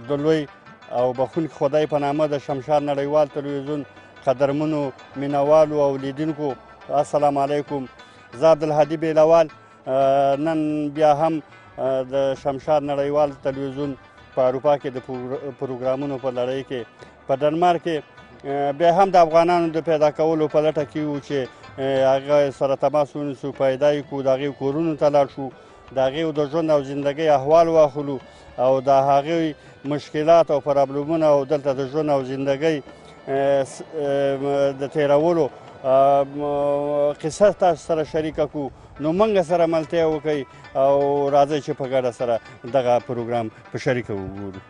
د لوی او بخښونکي خدای په نامه د شمشاد نړیوال تلویزیون قدرمنو مینوالو او لیدونکو السلام علیکم. زه عبدالهادي بیلوال نن بیا هم د شمشاد نړیوال تلویزیون په اروپا کې د پروګرامونو په لړۍ کې په ډنمارک کې بیا هم د افغانانو د پیدا کولو په لټه کې وو چې هغه سره تماس ونیسو، پیدا یې کړو، د هغې کورونو ته لاړ شو، د هغې د ژوند او زندګۍ احوال واخلو او د هغې مشکلات او پرابلمونه او دلته د ژوند او زندګۍ د تېرولو قصه تاسو سره شریکه کړو. نو موږ سره ملتیا وکړئ او راځئ چې په ګډه سره دغه پروګرام په شریکه وګورو.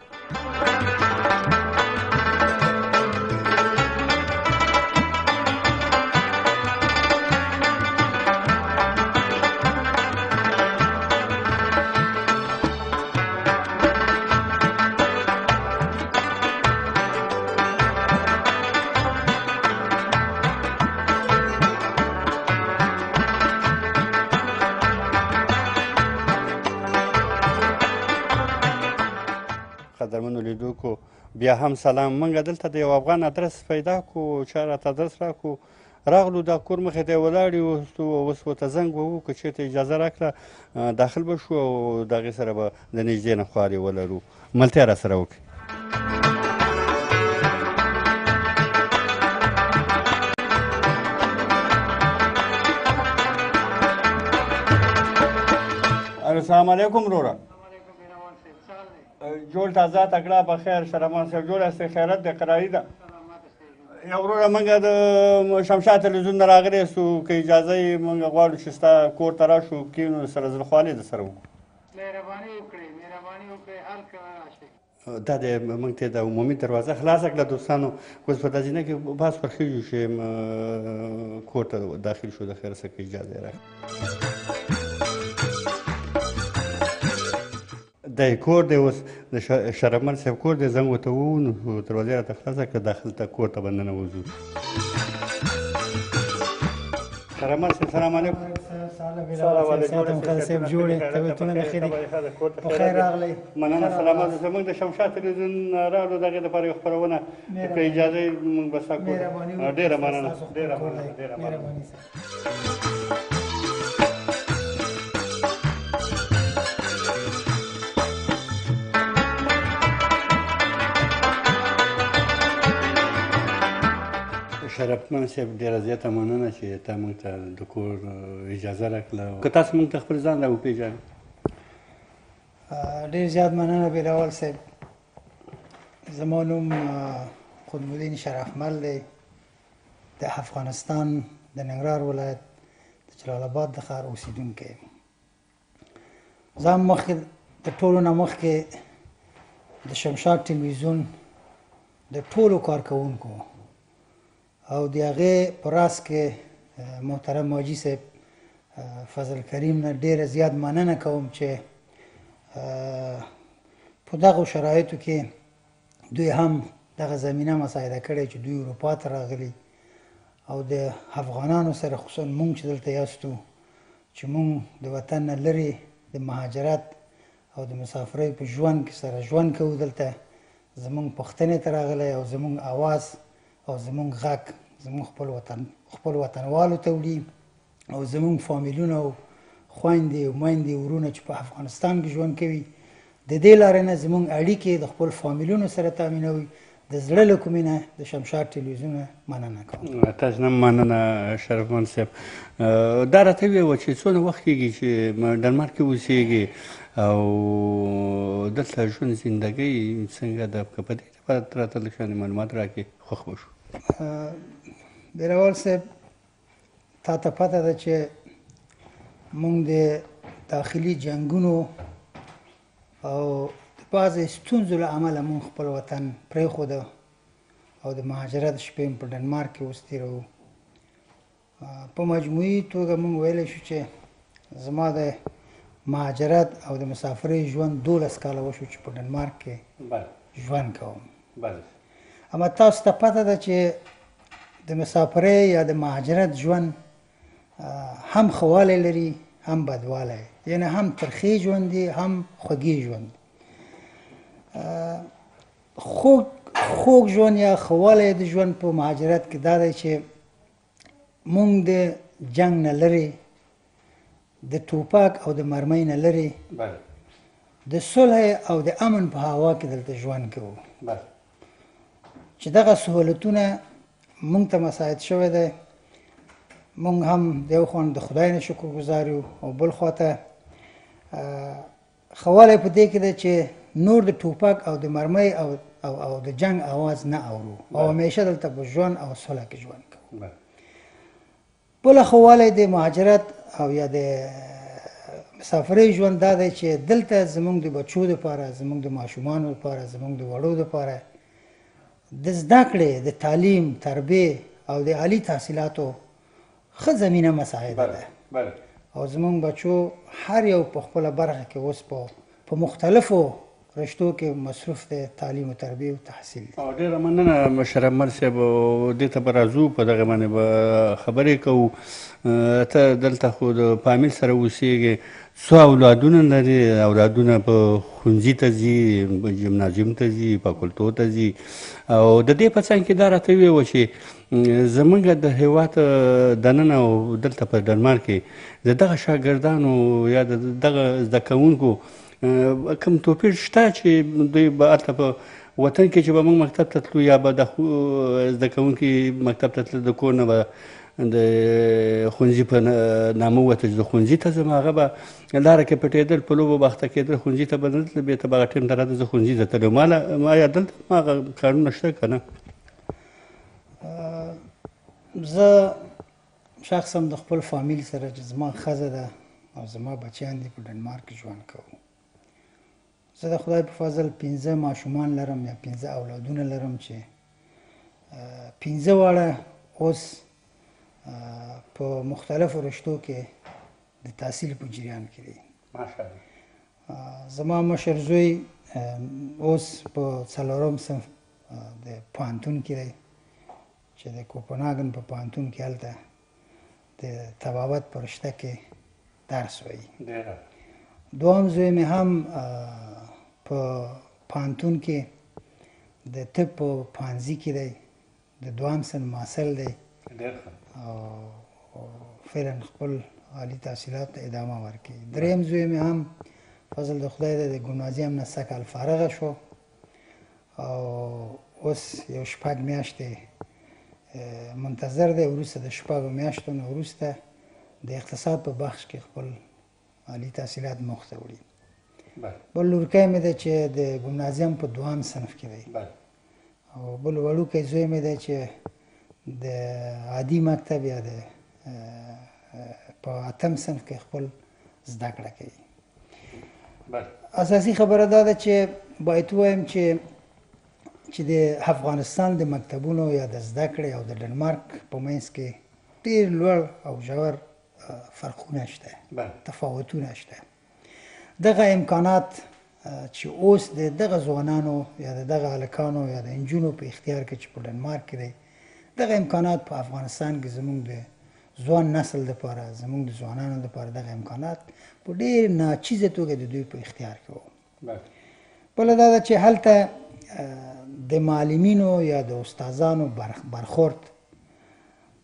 قدرمنو لیدونکو بیا هم سلام. موږ دلته د یو افغان ادرس پیدا کړو، چا راته ادرس راکړو، راغلو د کور مخې ته یې ولاړ یو، اوس ورته زنګ به وکړو، چېرته اجازه راکړه داخل به شو او د هغې سره به د نږدې نه خوارې ولرو. ملتیا را سره وکړئ. السلام علیکم وروره. جوړ تازه تکړه بخیر شرمان صاحب جوړ هستې خیرت دی قراري ده. یا وروره موږ د شمشاد تلویزیون نه راغلی یاستو، که اجازه یې موږ غواړو چې ستا کور ته راشو کښېنو سره زړخوالي در سره وکړو. مهرباني وکړئ هر کله راشئ. دا د موږ ته د عمومي دروازه خلاصه کړه دوستانو. اوس په داسې نه کې بس ورخېږو چې کور ته داخل شو. د خیر څخه اجازه یې راکړه. د کور دی اوس د شرفمن صاحب کور دی، زنګ ورته ووهو نو دروازه یې راته خلاصه کړه، داخل ته کور ته به ننوځو. شرفمن صاحب سلام علیکم. مننه سلامات اوسئ. موږ د شمشاد تلویزیون راغلو، د هغې دپاره یو خپرونه که اجازه یې موږ به ستا کور ډېره مننه ډېره مننه. شرفمن صاحب ډېره زیاته مننه چې تا موږ ته د کور اجازه راکړله. که تاسو موږ ته خپل ځان را وپېژنئ. ډېر زیات مننه بیلاول صاحب. زما نوم قطبالدین شرفمل دی، د افغانستان د ننګرهار ولایت د جلال آباد د ښار اوسېدونکی یم. زه هم مخکې د ټولو نه مخکې د شمشاد ټلویزیون د ټولو کارکوونکو او د هغې په راس کې محترم حاجي صاحب فضل کریم نه ډېره زیات مننه کوم چې په دغو شرایطو کې دوی هم دغه زمینه مساعده کړې چې دوی اروپا ته راغلي او د افغانانو سره خصوصا مونږ چې دلته یاستو چې مونږ د وطن نه لرې د مهاجرت او د مسافرۍ په ژوند کې سره ژوند کوو، دلته زمونږ پوښتنې ته راغلی او زمونږ اواز او زمونږ غږ زمونږ خپل وطنوالو ته وړي او زمونږ فامیلونه او خویندې او میندې ورونه چې په افغانستان کې ژوند کوي د دې لارې نه زمونږ اړیکې د خپل فامیلونو سره تامینوي. د زړه له کومې نه د شمشاد ټلویزیون مننه کوم. تاسو نه مننه شرفمن صاحب. دا راته ووایه چې څونه وخت کېږي چې ډنمارک کې اوسېږي او دلته ژوند زندګۍ څنګه ده؟ که په دې لپاره راته لږ شانې معلومات راکړې خوښ به شو. بیروال صاحب تا ته پته ده چې موږ د داخلي جنګونو او د بعضې ستونزو له امله موږ خپل وطن پرېښوده او د مهاجرت شپې په ډنمارک کې اوس تېروو. په مجموعي توګه موږ ویلی شو چې زما د مهاجرت او د مسافرۍ ژوند 12 کاله وشو چې په ډنمارک کې ژوند کوم. اما تاسو ته پته ده چې د مسافرۍ یا د مهاجرت ژوند هم ښه والی لري هم بدوالی، یعنې هم ترخې ژوند دي هم خوږې ژوند. خوږ ژوند یا ښه والی د ژوند په مهاجرت کې دا دی چې مونږ د جنګ نه لرې، د ټوپک او د مرمۍ نه لرې، د صلح او د امن په هوا کې دلته ژوند کوو، چې دغه سهولتونه مونږ ته مساعد شوی دی. مونږ هم د یو خوا د خدای نه شکر ګزار یو او بل خوا ته ښه والی په دې کې دی چې نور د ټوپک او د مرمۍ او د جنگ आवाज نه اورو او همیشه دلته په ژوند او صلح کې ژوند کوو. بله ښه والی د مهاجرت او یا د مسافرۍ ژوند دا دی چې دلته زمونږ د بچو دپاره، زمونږ د ماشومانو دپاره، زمونږ د وړو دپاره د زده کړې، د تعلیم، تربیې او د عالي تحصیلاتو ښه زمینه مساعده ده او زمونږ بچو هر یو په خپله برخه کې اوس په مختلفو رشتو کې مصروف دی، تعلیم و تربیه او تحصیل دی. ډېره مننه مشرف مل صاحب، دې ته به راځو، په دغه باندې به خبرې کوو. ته دلته خو د فامیل سره اوسېږې، څو اولادونه لرې؟ اولادونه په ښوونځي ته ځي، جمنازیوم ته ځي، فاکولتو ته ځي، او د دې په څنګ کې دا راته وویل چې زمونږ د هېواد دننه او دلته په ډنمارک کې د دغه شاګردانو یا د دغه زده کوونکو کوم توپیر شته چې دوی به هلته په وطن کې چې به موږ مکتب ته تلو یا به د زده کوونکي مکتب ته تلل، د کور نه به د ښوونځي په نامه ووته چې د ښوونځي ته ځم، هغه به لاره کې پټېدل، په لوبو باخته کېدل، ښوونځي ته به نه تلل، بېرته به هغه ټایم ته راته زه ښوونځي ته تلم. ما یا دلته هغه کارونه شته که نه؟ زه شخصا د خپل فامیل سره چې زما ښځه ده او زما بچیان دي په ډنمارک کې ژوند کوو. زه د خدای په فضل 15 ماشومان لرم یا 15 اولادونه لرم چې 15 واړه اوس په مختلفو رشتو کې د تحصیل په جریان کې دي. زما مشر زوی اوس په 4م صنف د پوهنتون کې دی چې د کوپنهاګن په پوهنتون کې هلته د طبابت په رشته کې درس وایي. دوهم زوی مې هم په پوهنتون کې د طب په پوهنځي کې دی، د دوهم صنف محصل دی او فعلا خپل عالي تحصیلات ته ادامه ورکوي. دریم زوی مې هم فضل د خدای دی د ګمنازیم نه سږ کال فارغه شو او اوس یو 6 میاشتې منتظر دی، وروسته د 6 میاشتو نه وروسته د اقتصاد په بخش کې خپل عالي تحصیلات مخته وړي. بل لورکی مې دی چې د ګمنازیم په 2م صنف کې دی او بل وړوکی زوی مې دی چې د عادي مکتب یا د په 8م صنف کې خپل زده کړه کوي. اساسي خبره دا ده چې باید ووایم چې د افغانستان د مکتبونو یا د زده کړې او د ډنمارک په منځ کې ډېر لوړ او ژور فرقونه شته، تفاوتونه شته. دغه امکانات چې اوس د دغه ځوانانو یا د دغه هلکانو یا د نجونو په اختیار کې چې په ډنمارک کې دی، دغه امکانات په افغانستان کې زموږ د ځوان نسل دپاره، زموږ د ځوانانو دپاره دغه امکانات په ډېر ناچیزه توګه د دوی په اختیار کې وو. بله دا ده چې هلته د معلمینو یا د استادانو برخورد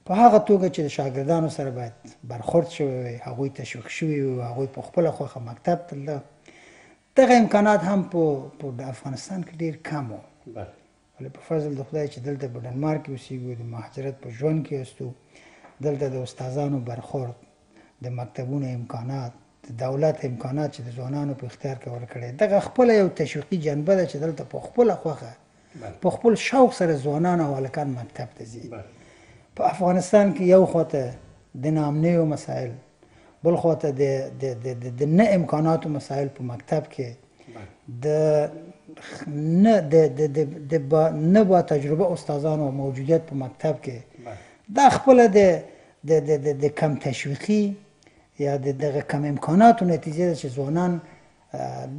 په هغه توګه چې د شاګردانو سره باید برخورد شوی وي، هغوی تشویق شوي وي، هغوی په خپله خوښه مکتب تلله. دغه امکانات هم په افغانستان کې ډېر کم وو. ولی په فضل د خدای چې دلته په ډنمارک کې اوسېږو، د مهاجرت په ژوند کې استو، دلته د استادانو برخورد، د مکتبونو امکانات، د دولت امکانات چې د ځوانانو په اختیار کې ورکړی، دغه خپله یو تشویقي جنبه ده چې دلته په خپله خوښه په خپل شوق سره ځوانان او هلکان مکتب ته ځي. په افغانستان کې یو خواته د ناامنیو مسایل، بل خواته د نه امکاناتو مسایل په مکتب کې، د نه با تجربه استادانو موجودیت په مکتب کې، دا خپله د کم تشویقي یا دغه کم امکاناتو نتیجه ده چې ځوانان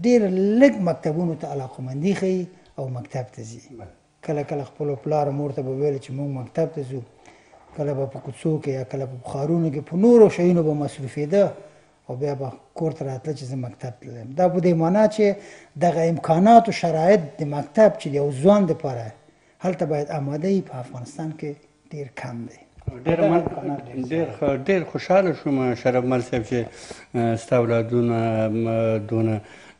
ډېر لږ مکتبونو ته علاقمندي ښیي او مکتب ته ځي. کله کله خپلو پلار مور ته به ویل چې موږ مکتب ته ځو، کله به په کوڅو کې یا کله په ښارونو کې په نورو شیونو به مصروفېده او بیا به کور ته راتله چې زه مکتب تللی دا په دې معنا چې دغه امکانات او شرایط د مکتب چې د یو ځوان دپاره هلته باید آماده وي په افغانستان کې ډېر کم دی ډېر خوشحاله شوم شرف مل صاحب چې ستا اولادونه دونه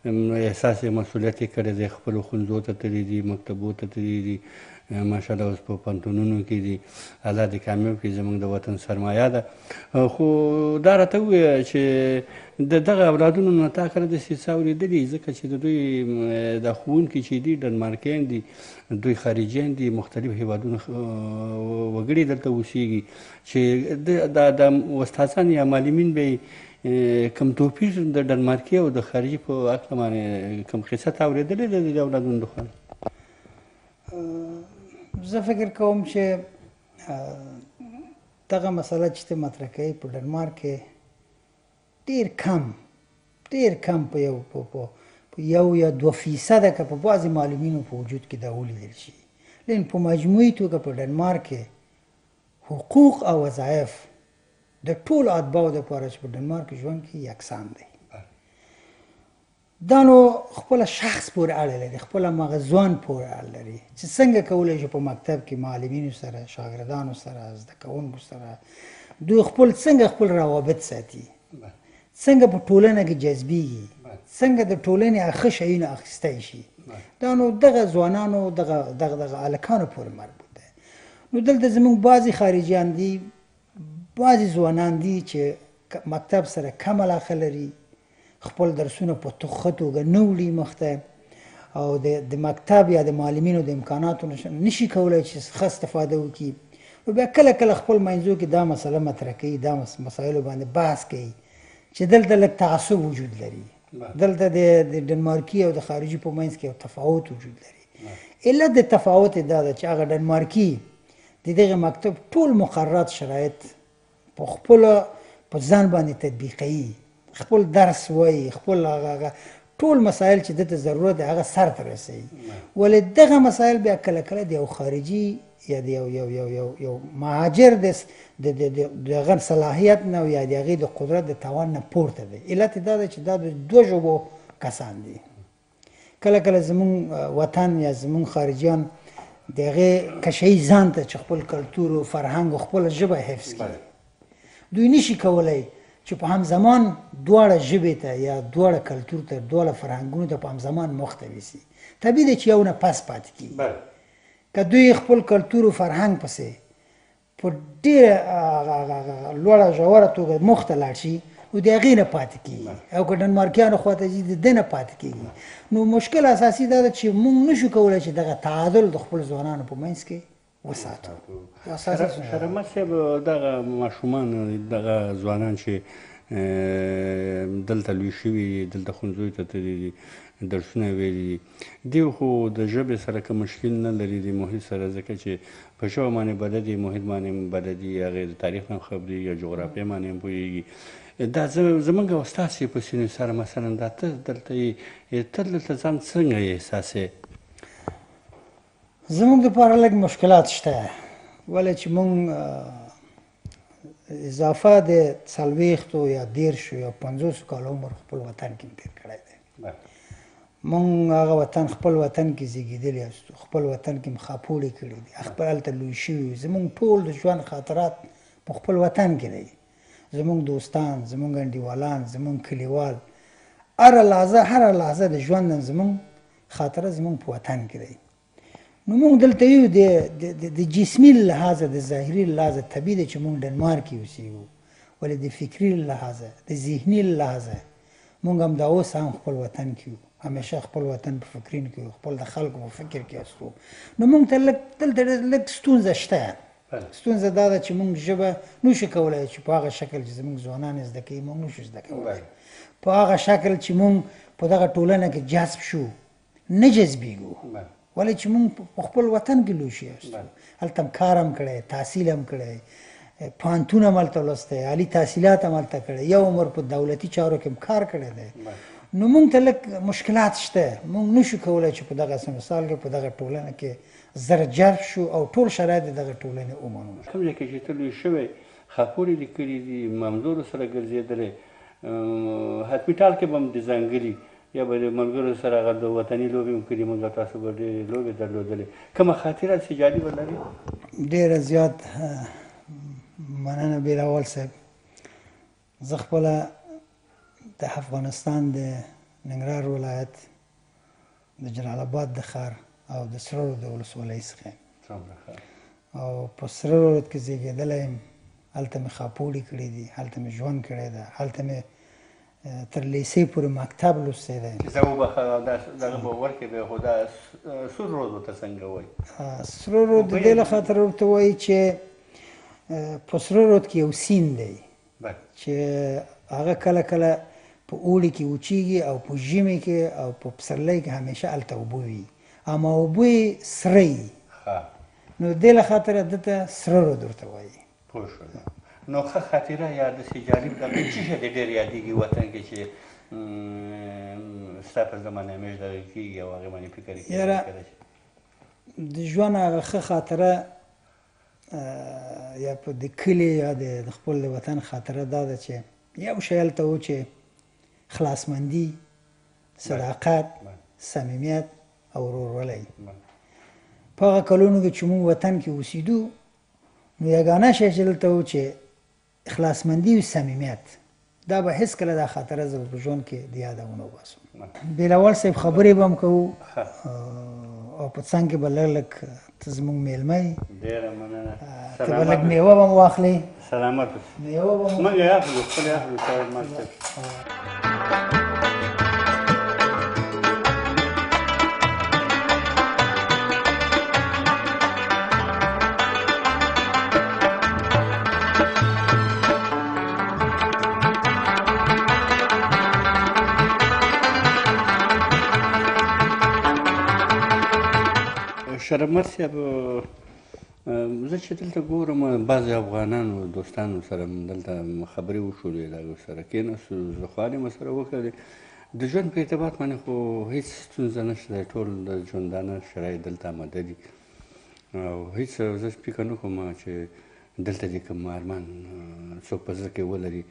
احساس مسؤلیت یې کړی دی خپلو ښوونځو ته تللي دي مکتبو ته تللي دي ماشاءالله اوس په پوهنتونونو کې دي الله دې کامیاب کړي زموږ د وطن سرمایه ده خو دا راته ووایه چې د دغه اولادونو نه تا کله داسې څه اورېدلي ځکه چې د دوی دا ښوونکي چې دي ډنمارکیان دي دوی خارجیان دي مختلف هېوادونو وګړي دلته اوسېږي چې د استادان یا معلمین به کم توپیر د ډنمارکي او د خارجي په هکله باندې کم قصه تا اورېدلې ده د اولادونو د خوا زه فکر کوم چې دغه مسله چې ته مطرح کوې په ډنمارک کې ډېر کم په یو یا 2% که په بعضې معلمینو په وجود کې دا ولیدل شي لیکن په مجموعي توګه په ډنمارک کې حقوق او وظایف د ټولو اتباعو دپاره چې په ډنمارک کې ژوند کوي یکسان دی دا نو خپله شخص پورې اړه لري خپله مغه ځوان پورې اړه لري چې څنګه کولی شي په مکتب کې معلمینو سره شاګردانو سره زده کوونکو سره دوی څنګه خپل روابط ساتي څنګه په ټولنه کې جذبېږي څنګه د ټولنې ښه شیونه اخیستی شي دا نو دغه ځوانانو دغه هلکانو پورې مربوط دی نو دلته زموږ بعضې خارجیان دي بعضې ځوانان دي چې مکتب سره کم علاقه لري خپل درسونه په ښه توګه نه وړي مخته او د مکتب یا د معلمینو د امکاناتو نشي کولی چې ښه استفاده وکړي نو بیا کله کله خپل منځو کې دا مسله مطرح کوي دا مسایلو باندې بحث کوي چې دلته لږ تعصب وجود لري دلته د ډنمارکي او د خارجي په منځ کې یو تفاوت وجود لري علت د تفاوت دا ده چې هغه ډنمارکي د دغه مکتب ټول مقررات شرایط په خپله په ځان باندې تطبیقوي خپل درس وایي خپل هغه ټول مسایل چې دته ضرورت دی هغه سر ته رسوي ولې دغه مسایل بیا کله کله د یو خارجي یا د یو مهاجر دغه صلاحیت نه یا د هغې د قدرت د توان نه پورته دی علت دا ده چې دا د دوه ژبو کسان دي کله کله زمونږ وطن یا زمونږ خارجیان د هغې کشوي ځان ته چې خپل کلتور او فرهنګ او خپله ژبه حفظ کړي دوی نشي کولی چې په همزمان دواړه ژبې ته یا دواړه کلتور ته دواړه فرهنګونو ته په همزمان مخته ویسي طبیعي ده چې یو نه پس پاتې کېږي که دوی خپل کلتور او فرهنګ پسې په ډېره لوړه ژوره توګه مخته لاړ شي نو د هغې نه پاتې کېږي او که ډنمارکیانو خواته ځي د ده نه پاتې کېږي نو مشکل اساسي دا ده چې موږ نشو کولی چې دغه تعادل د خپل ځوانانو په منځ کې وساتو شرمت صاحب دغه ماشومان دغه ځوانان چې دلته لوی شوي دلته ښوونځیو ته تللي دي درسونه ویلي دي دوی خو د ژبې سره که مشکل نه لري د محیط سره ځکه چې په ژبه باندې بلد دي محیط باندې بلد دي هغې د تاریخ هم خبري یا جغرافیې باندې هم پوهېږي دا زموږ استاد چې په سینو سره مثلا دا ته دلته دلته ځان څنګه احساسې زموږ دپاره لږ مشکلات شته ولې چې موږ اضافه د 40 یا 10 یا 50 کالو عمر خپل وطن کې تېر کړی دی موږ هغه وطن خپل وطن کې زیږېدلي یاستو خپل وطن کې مخاپوړې کړي دي خپل هلته لوی شوي زموږ ټول د ژوند خاطرات په خپل وطن کې دی زموږ دوستان زموږ انډیوالان زموږ کلیوال هره لحظه د ژوند زموږ خاطره زموږ په وطن کې دی نو موږ دلته یو د جسمي لحاظه د ظاهري لحاظه طبیعي دی چې موږ ډنمارک کې اوسېږو ولې د فکري لحاظه د ذهني لحاظه موږ هم دا اوس هم خپل وطن کې یو همیشه خپل وطن په فکرین کې خپل د خلکو په فکر کې استو نو موږ ته دلته لږ ستونزه شته ستونزه دا ده چې موږ ژبه نشو کولی چې په هغه شکل چې زموږ ځوانان زده کوي موږ نشو زده کولی په هغه شکل چې موږ په دغه ټولنه کې جذب شو نه جذبېږو ولې چې موږ په خپل وطن کې لوی شوي یاستو هلته هم کار هم کړی تحصیل هم کړی پوهنتون هم هلته لوستی عالي تحصیلات هم هلته کړی یو عمر په دولتي چارو کې هم کار کړی دی نو موږ ته لږ مشکلات شته موږ نشو کولی چې په دغه مثال کې په دغه ټولنه کې زر جذب شو او ټول شرایط دغه ټولنې ومنو کوم ځای کې چې ته لوی شوی خاپوړې دې کړي دي مامزورو سره ګرځېدلی حتمي ټال کې به هم د ځانګړي یا به د ملګرو سره هغه د وطني لوبې هم کړي موږ تاسو به ډېرې لوبې درلودلې کومه خاطره چې جالبه لري ډېره زیات مننه بېلول صاحب زه خپله د افغانستان د ننګرهار ولایت د جلال آباد د ښار او د سره رود د ولسوالۍ څخه یم او په سره رود کې زیږېدلی یم هلته مې خاپوړي کړي دي هلته مې ژوند کړی ده هلته مې تر لیسې پورې مکتب لوستی دی زه وبخښه دغه به ورکې دی خو دا سور رود ورته څنګه وایي سره رود د دې له خاطره ورته وایي چې په سره رود کې یو سیند دی چې هغه کله کله په اوړي کې وچیږي او په ژمي کې او په پسرلي کې همیشه هلته اوبه وي اما اوبه یې سره وي نو د دې له خاطره ده ته سره رود ورته وایي پوه شوم نو ښه خاطره یا داسې جالب دغه څه شی دې ډېر یادېږي وطن کې چې ستا په زمانه همیش دغه کېږي او هغې باندې فکر یې یاره د ژوند هغه ښه خاطره یا په د کلي یا د خپل د وطن خاطره دا ده چې یو شی هلته و چې خلاصمندي صداقت صمیمیت او ورورولۍ په هغه کلونو کې چې موږ وطن کې اوسېدو نو یګانه شی چې دلته و چې اخلاصمندي او صمیمیت دا به هېڅکله دا خاطره زه په ژوند کې د یاده ونه وباسم بېلول صاحب خبرې به هم کوو او په څنګ کې به لږ لږ ته زموږ میلمه یې ډېره مننه ته به لږ میوه به م واخلې سلامت میوه به موږ یې اخلو خپل یې اخلو صاحب ماسته شرمت صاحب زه چې دلته ګورم بعضې افغانانو دوستانو سره دلته خبرې وشولې د هغوی سره کېناستو زخوانې مو سره وکړلې د ژوند په اعتبار باندې خو هېڅ ستونزه نشته دی ټول د ژوندانه شرایط دلته آماده دي او هېڅ زه فکر نه کوم چې دلته دې کوم ارمان څوک په زړه کې ولري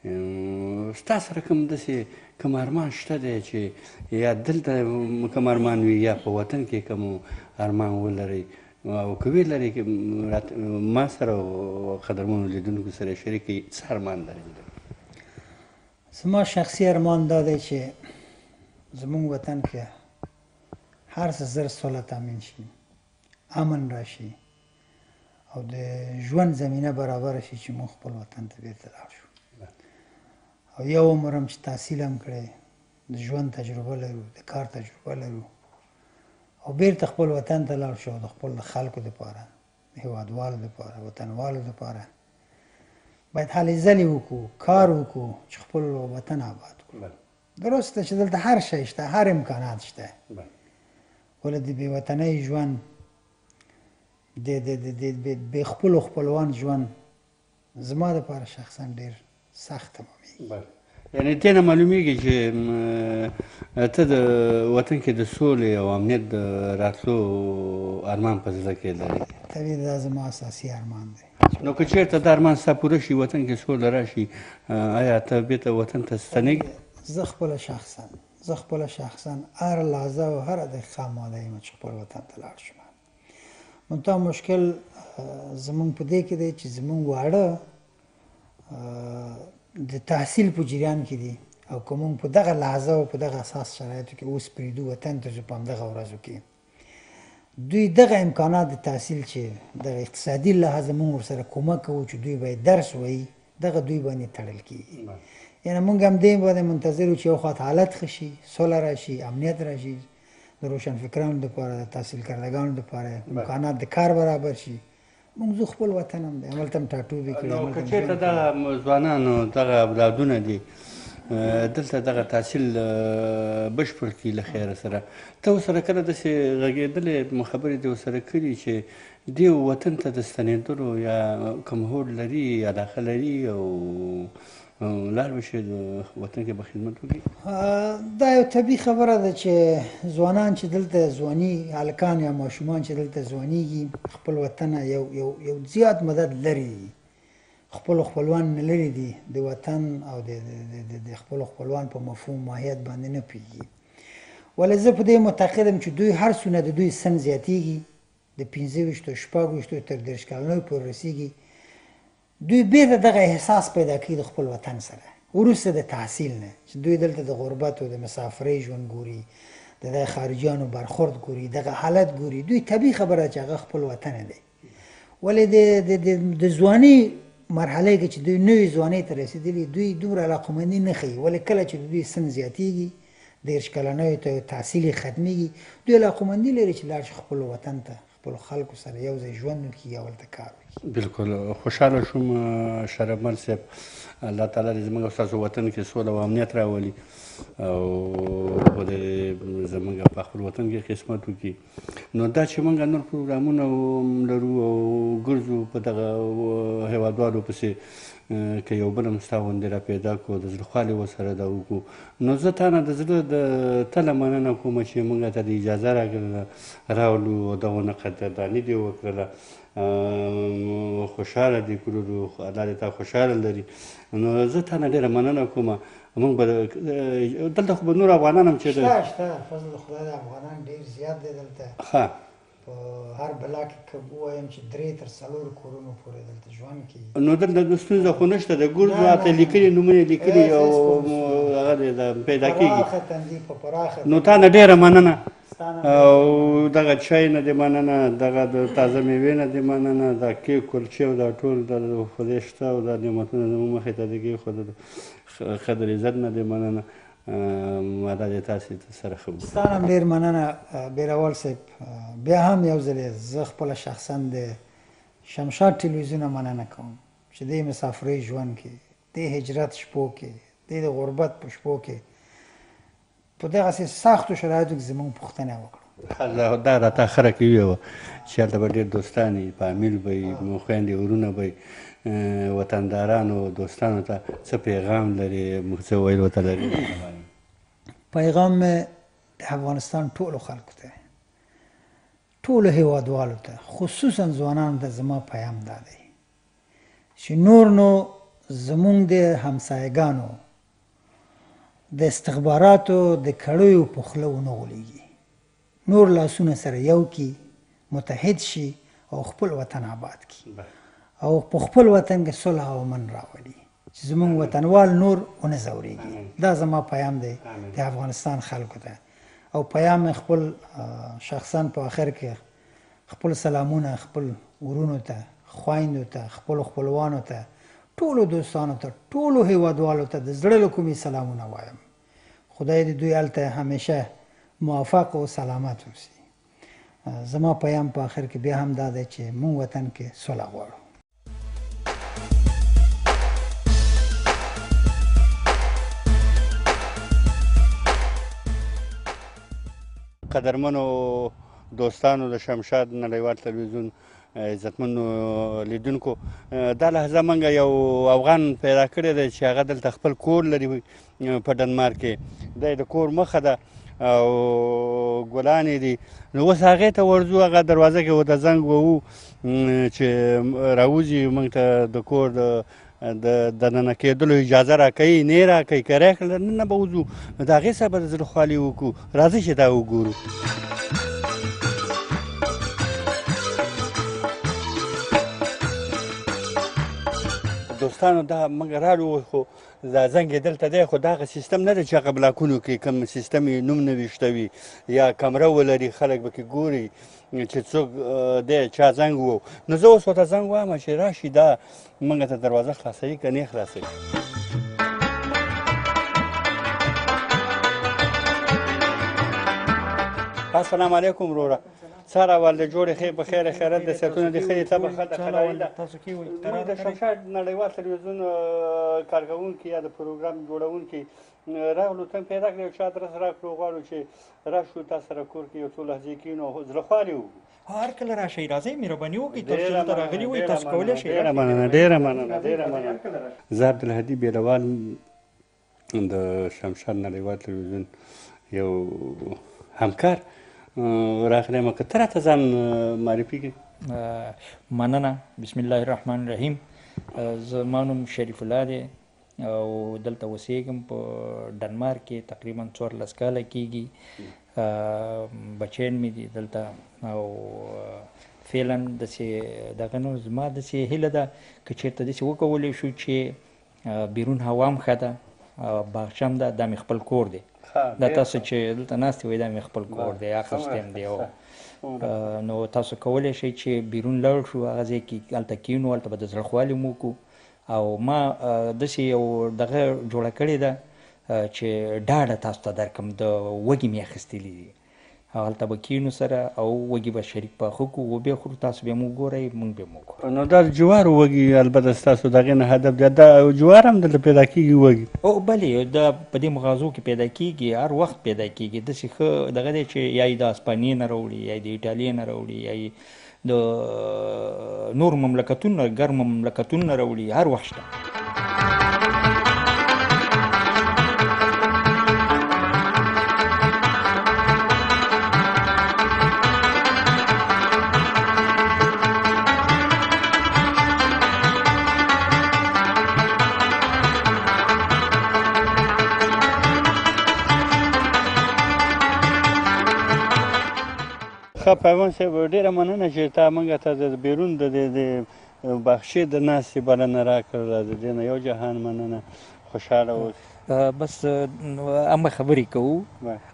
ستا سره کوم داسې کوم ارمان شته دی چې یا دلته کوم ارمان وي یا په وطن کې کوم ارمان ولرئ او که ویې لرئ ما سره او قدرمنو لیدونکو سره شریک کړئ څه ارمان لرئ زما شخصي ارمان دا دی چې زموږ وطن کې هر څه زر سوله تامین شي امن راشي او د ژوند زمینه برابره شي چې موږ خپل وطن ته بېرته لاړ شو او یو عمر هم چې تحصیل هم کړی د ژوند تجربه لرو د کار تجربه لرو او بیرته خپل وطن ته لاړ شو د خپل خلکو دپاره هېوادوالو دپاره وطنوالو دپاره باید هلې ځلې وکړو کار وکړو چې خپل وطن آباد کړو درست ده چې دلته هر شی شته هر امکانات شته ولې د بېوطنۍ ژوند د بې خپلو خپلوان ژوند زما دپاره شخصا ډېر سخت تمامېږي یعنې دې نه معلومیږي چې ته د وطن کې د سولې او امنیت د راتلو ارمان په زړه کې لرې طبیعي دا زما اساسي ارمان دی نو که چېرته دا ارمان ستا پوره شي وطن کې سوله راشي آیا ته بېرته وطن ته ستنېږې زه خپله شخصا هر لحظه او هره دقیقه آماده یم چې خپل وطن ته لاړ شم منتها مشکل زمونږ په دې کې دی چې زمونږ واړه د تحصیل په جریان کې دي او که موږ په دغه لحظه او په دغه اساس شرایطو کې اوس پرېږدو وطن ته ځو په همدغه ورځو کې دوی دغه امکانات د تحصیل چې دغه اقتصادي لحاظه موږ ورسره کومک کوو چې دوی باید درس وایي دغه دوی باندې تړل کېږي یعنې موږ هم دې باندې منتظر یو چې یو خواته حالت ښه شي سوله راشي امنیت راشي د روشنفکرانو دپاره د تحصیل کردګانو دپاره امکانات د کار برابر شي موږ زه خپل وطن هم دی هملته هم ټاټوبې کړي نو که چېرته دغه ځوانانو دغه اولادونه دي دلته دغه تحصیل بشپړ کړي له خیره سره ته ورسره کله داسې غږېدلې خبرې دې ورسره کړي چې دې وطن ته د ستنېدلو یا کوم هوډ لري علاقه لري او لاړ به شي وطن کې به خدمت وکړي دا یو طبیعي خبره ده چې ځوانان چې دلته ځواني هلکان یا ماشومان چې دلته ځوانیږي خپل وطن یو زیات مدد لري خپلو خپلوان نه لرې دي د وطن او د خپلو خپلوان په مفهوم ماهیت باندې نه پوهېږي. ولې زه په دې معتقدم چې دوی هر څونه د دوی سن زیاتېږي د 25 شپږ تر 30 کلنیو پورې رسېږي دوی بېرته دغه احساس پیدا کوي د خپل وطن سره وروسته د تحصیل نه چې دوی دلته د غربت او د مسافرۍ ژوند ګوري د خارجیانو برخورد ګوري دغه حالت ګوري دوی طبیعي خبره چې هغه خپل وطن دی. ولې د ځوانۍ مرحله کې چې دوی نوې ځوانۍ ته رسېدلي دوی دومره علاقمندي نه ښیي. ولې کله چې دوی سن زیاتېږي 30 کلنیو ته تحصیل یې ختمېږي دوی علاقمندي لري چې لاړ شي خپل وطن ته خپل خلکو سره یو ځای ژوند وکړي یا ورته کار وکړي. بالکل خوشحاله شوم شرفمل صاحب الله تعالی دې زموږ او ستاسو وطن کې سوله او امنیت راولي او خدای زموږ په خپل وطن کې قسمت وکړي. نو دا چې موږ نور پروګرامونه لرو او ګرځو په دغه هېوادوالو پسې که یو بل هم ستا غوندې را پیدا کړو د زړه خوالې ورسره دا وکړو نو زه تا نه د زړه د تله مننه کوم چې موږ ته د اجازه راکړله راولو او دغونه قدرداني دې وکړله خوشحاله دې کړلو الله دې تا خوشحاله لري. نو زه تا نه ډېره مننه کوم. موږ به دلته خو به نور افغانان هم چې شته فضل خدای د افغانان ډېر زیات دی دلته. ښه په هر بلاک کې که ووایم چې 3 تر 4 کورونو پورې دلته ژوند کوي. نو دلته ستونزه خو نشته د ګرځو هلته لیکلي نومونه لیکلي او هغه دی پیدا کېږي. پراخه تندي په پراخه نو تا نه ډېره مننه او دغه چای نه دې مننه دغه د تازه میوې نه دې مننه دا کیک کلچې او دا ټول د خدای شته او دا نعمتونه زموږ مخې ته دي خو د قدر عزت نه دې مننه الله دې تاسې سره ښه وکړي. ستا نه هم ډېر مننه بیروال صاحب. بیا هم یو ځل زه خپله شخصا د شمشاد ټلویزیون نه مننه کوم چې دې مسافرۍ ژوند کې دې هجرت شپو کې دې د غربت په شپو کې په دغسې سختو شرایطو کې زموږ پوښتنه وکړه. دا راته خره کوي وه چې هلته به ډېر دوستان وي فامیل به وي خویندې ورونه به وي وطندارانو دوستانو ته څه پیغام لري موږ څه ویل ورته لري؟ پیغام مې د افغانستان ټولو خلکو ته ټولو هېوادوالو ته خصوصا ځوانانو ته زما پیغام دا دی چې نور نو زموږ د همسایګانو د استخباراتو د کړیو په خوله ونه غولېږي نور لاسونه سره یو کړي متحد شي او خپل وطن آباد کړي او په خپل وطن کې صلح او امن راولي چې زموږ وطنوال نور ونه ځورېږي. دا زما پیام دی د افغانستان خلکو ته او پیام خپل شخصا په آخر کې خپل سلامونه خپل ورونو ته خویندو ته خپل خپلوانو ته ټولو دوستانو ته ټولو هېوادوالو ته د زړه له کومې سلامونه وایم. خدای دې دوی هلته همیشه موفق او سلامت اوسي. زما پیام په آخر کې بیا هم دا دی چې مونږ وطن کې صلح غواړو. قدرمنو دوستانو د شمشاد نړیوال تلویزیون عزتمنو لیدونکو دا لحظه موږ یو افغان پیدا کړی دی چې هغه دلته خپل کور لري په ډنمارک کې دی د کور مخه ده او ګلانې دي نو اوس هغې ته ورځو هغه دروازه کې ورته زنګ ووهو چې راوځي موږ ته د کور د دننه کېدلو اجازه راکوي نه یې راکوي که راکړله نه به وځو نو د هغې سره به د زړه خوالي وکړو راځئ چې دا وګورو. دوستانو دا موږ راغلو خو دا زنګ یې دلته دی خو دغه سیستم نه دی چې هغه بلاکونو کې کوم سیستم یې نوم نه ویشته وي یا کمره ولري خلک به کې ګوري چې څوک دی چا زنګ وو نو زه اوس ورته زنګ وایم چې راشي دا موږ ته دروازه خلاصوي که نه یې خلاصوي. السلام علیکم وروره څه راول د جوړې ښې په خیر خیرت د صحتونه دې ښه دي ته به ښه ده خدای ده. موږ د شمشاد نړیوال تلویزیون کارکوونکي یا د پروګرام جوړونکي راغلو ته پیدا کړی یو چا ادرس راکړو غواړو چې راشو تا سره کور کې یو څو لحظې کښېنو زړه خوالې وکړو. هر کله راشئ راځئ مهرباني وکړئ تاسو چې دلته راغلي وئ تاسو کولی شئ. ډېره مننه ډېره مننه ډېره مننه. زه عبدالهادي بیروال د شمشاد نړیوال تلویزیون یو همکار راغلی یم که ته راته ځان معرفي کړې. مننه. بسم الله الرحمن الرحیم. زما نوم شریف الله دی او دلته اوسېږم په ډنمارک کې تقریبا 14 کاله کېږي. بچیان مې دي دلته او فعلا داسې دغه نو زما داسې هیله ده که چېرته داسې وکولی شو چې بیرون هوا هم ښه ده، باغچه هم ده، دا مې خپل کور دی. دا تاسو چې دلته ناست وئ دا مې خپل کور دی، اخیستی هم دی. نو تاسو کولی شئ چې بیرون لاړ شو، هغه ځای کې هلته کښېنو، هلته به د زړه خوالي مو وکړو. او ما داسې یو دغه جوړه کړې ده چې ډاډه تاسو ته درکړم، د وږي مې اخیستلي دي. هلته به کښېنو سره او وږي به شریک پاخه کړو، وبې خورو، تاسو به یې وګورئ، موږ به یې وګورو. نو دا جوارو وږي البته ستاسو د هغې نه هدف دی، دا جوار هم دلته پیدا کېږي وږي؟ او بلې دا په دې مغازو کې پیدا کېږي، هر وخت پیدا کېږي. داسې ښه دغه دی چې یا یې د اسپانیې نه راوړي، یا یې د ایټالیې نه راوړي، یا یې د نور مملکتونو نه، ګرمو مملکتونو نه راوړي، هر وخت شته. ښه پیوند صاحب، ډېره مننه چې تا موږ ته د بیرون د باغچې د ناستې بلنه راکړله. د دې نه یو جهان مننه، خوشحاله اوسې. بس همه خبرې کوو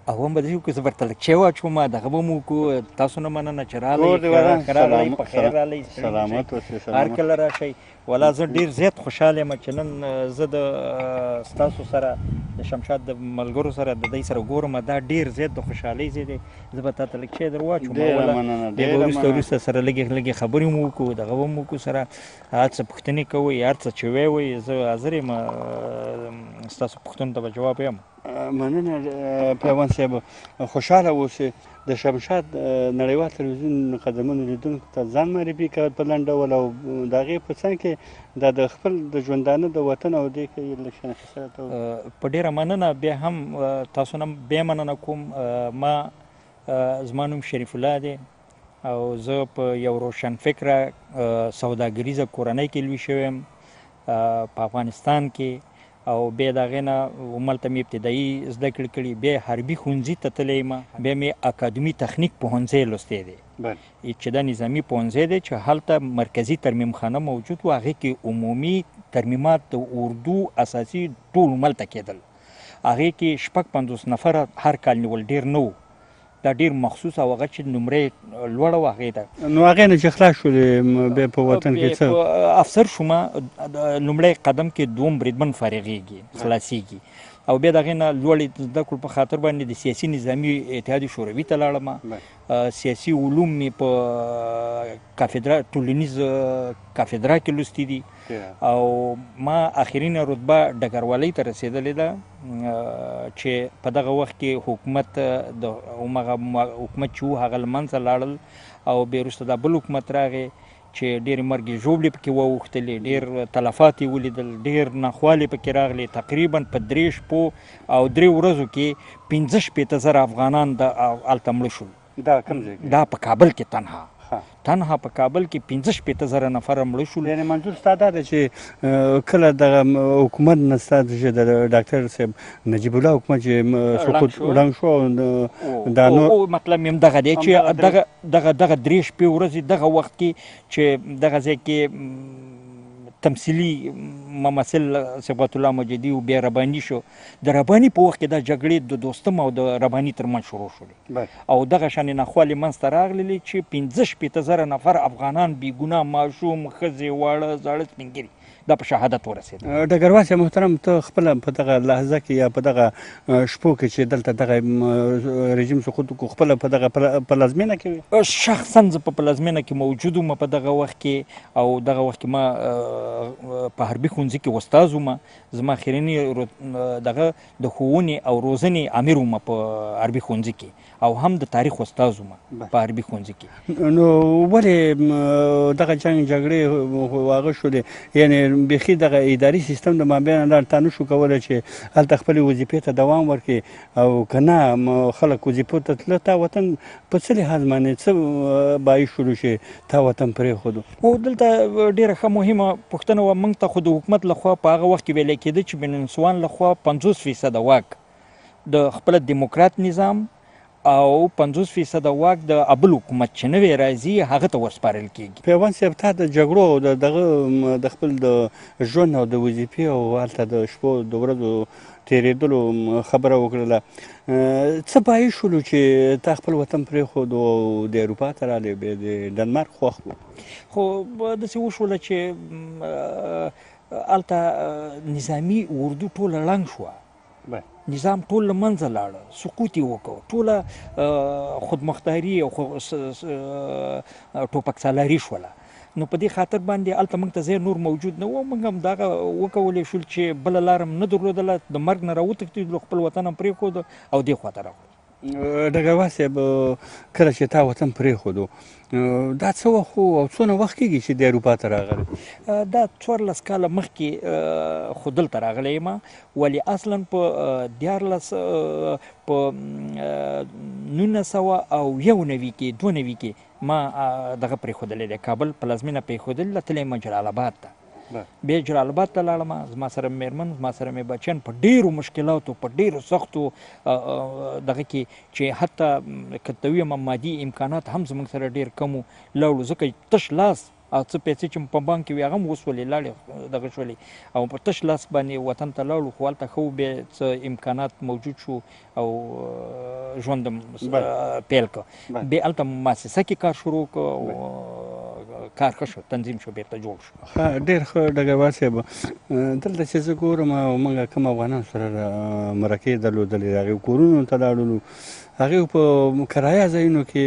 او هم به داسې وکړو، زه به ورته لږ چای واچوم، دغه به مو وکړو. تاسو نه مننه چې راغلئ، په خیر راغلئ، سلامت اوسې. هر کله راشئ. والله زه ډېر زیات خوشحاله یم چې نن زه د ستاسو سره، د شمشاد د ملګرو سره، د دوی سره ګورم. دا ډېر زیات د خوشحالۍ ځای دی. زه به تا ته لږ چای در واچوم، بیا به وروسته سره لږې خبرې مو وکړو، دغه به مو وکړو سره، هر څه پوښتنې کوئ، هر څه چې ویئ زه حاضر یم، ستاسو پوښتنو ته به جواب یم. مننه پیوند صاحب، خوشحاله اوسئ. د شمشاد نړیوال تلویزیون قدمونو لیدونکو ته ځان معرفي کوه په لنډ ډول، او د هغې په څنګ کې دا د خپل د ژوندانه د وطن او دې کې لږ شناخته راته وکړه. په ډېره مننه، بیا هم تاسو نه بیا مننه کوم. ما زما نوم شریف الله دی او زه په یو روشنفکره سوداګریزه کورنۍ کې لوی شوی یم په افغانستان کې. او بیا د هغې نه هملته مې ابتدایي زده کړې کړي، بیا حربي ښوونځي ته تللی یم، بیا مې اکاډمي تخنیک پوهنځی لوستی دی چې دا نظامي پوهنځی دی چې هلته مرکزي ترمیم خانه موجود و، هغې کې عمومي ترمیمات د اردو اساسي ټول هملته کېدل. هغې کې 56 نفره هر کال نیول، ډېر نه و، دا ډېر مخصوص او هغه چې نمرې لوړه وه هغې ته. نو هغې نه چې خلاص شولې بیا په وطن کې څه؟ افسر شومه، لومړی قدم کې دوم بریدمن فارغېږي، خلاصېږي، او بیا د هغې نه لوړې زده کړو په خاطر باندې د سیاسي نظامي اتحاد شوروي ته لاړم. سیاسي علوم مې په ټولنیز کافدرا کې لوستي دي او ما آخرینه رتبه ډګروالۍ ته رسېدلې ده چې په دغه وخت کې حکومت د همغه حکومت چې و هغه له منځه لاړل او بیا وروسته دا بل حکومت راغی چې ډېرې مرګې ژوبلې پکې واوښتلې، ډېر تلفات یې ولیدل، ډېر ناخوالې پکې راغلې. تقریبا په 3 شپو او 3 ورځو کې 65,000 افغانان هلته مړه شول. دا کوم ځای کې؟ دا په کابل کې تنها په کابل کې 65,000 نفره مړه شول. یعنې منظور ستا دا ده چې کله دغه حکومت نه ستا چې د ډاکټر صاحب نجیب الله حکومت چې سقوط ړنګ شو، دا نور مطلب مې دغه دی چې دغه 3 شپې ورځې دغه وخت کې چې دغه ځای کې تمثیلي ممثل صبغت الله مجدي و بیا رباني شو. د رباني په وخت کې دا جګړې د دوستم او د رباني ترمنځ شروع شولې او دغه شانې ناخوالې منځته راغللې چې 65,000 نفر افغانان بېګناه ماشوم، ښځې، واړه، زاړه، سپین ږیري دا په شهادت ورسېدل. ډګروال صاحب محترم، ته خپله په دغه لحظه کې یا په دغه شپو کې چې دلته دغه رژیم سقوط وکړو، خپله په دغه پلازمینه کې وې؟ شخصا زه په پلازمینه کې موجود وم په دغه وخت کې، او دغه وخت کې ما په حربي ښوونځي کې استاد وم. زما اخریني دغه د ښوونې او روزنې امیر وم په حربي ښوونځي کې، او هم د تاریخ استاد وم په حربي ښوونځي کې. نو ولې دغه جنګ جګړې هغه شولې، یعنې چې بیخي دغه اداري سیستم د مابین لاړ تا نشو کولی چې هلته خپلې وظیفې ته دوام ورکړي او که نه خلک وظیفو ته تله تا وطن په څه لحاظ باندې څه باعث شولو چې تا وطن پرېښودو او دلته ډېره ښه مهمه پوښتنه وه موږ ته خو د حکومت لخوا په هغه وخت کې ویلی کېده چې بنسوان لخوا 50% واک د خپله دیموکرات نظام او 50% واک د ابل حکومت چې نوی راځي هغه ته ورسپارل کېږي. پیوند صاحب تا د جګړو او دغه د خپل د ژوند او د وظیفې او هلته د شپو د ورځو تېرېدلو خبره وکړله څه باعث شولو چې تا خپل وطن پرېښودو او د اروپا ته راغلې بیا د ډنمارک خوښ و خو داسې وشوله چې هلته نظامي اردو ټوله ړنګ شوه نظام ټول له منځه لاړه سقوط یې وکړ ټوله خودمختاري او ټوپک سالاري شوله نو په دې خاطر باندې هلته موږ ته ځای نور موجود نه و موږ هم دغه وکولی شول چې بله لاره م نه درلودله د مرګ نه راوتښتېدلو خپل وطن هم پرېښودو او دې خواته راغلو. ډګروال صاحب کله چې تا وطن پرېښودو دا څه وخت او څونه وخت کېږي چې د اروپا ته راغلی؟ دا 14 کاله مخکې خو دلته راغلی یم ولې اصلا په 1991 کې 92 کې ما دغه پرېښودلی دی کابل پلازمینه پرېښودلې ده تللی یم جلال آباد ته بیا جلال آباد ته لاړم زما سره مېرمن زما سره مې بچیان په ډېرو مشکلاتو په ډېرو سختو دغه کې چې حتی که ته ووایم مادي امکانات هم زموږ سره ډېر کم وو لاړو ځکه تش لاس او څه پیسې چې په بانک کې وي هغه هم وسولې لاړې دغه شولې او په تش لاس باندې وطن ته لاړو خو هلته ښه بیا څه امکانات موجود شو او ژوند پیل کړ بیا هلته مؤسسه کې کار شروع کړ کار ښه شو تنظیم شو بیرته جوړ شو. ډېر ښه ډګروال صاحب دلته چې زه ګورم او موږ کوم افغانان سره مرکې درلودلې هغې کورونو ته لاړلو هغې په کرایه ځایونو کې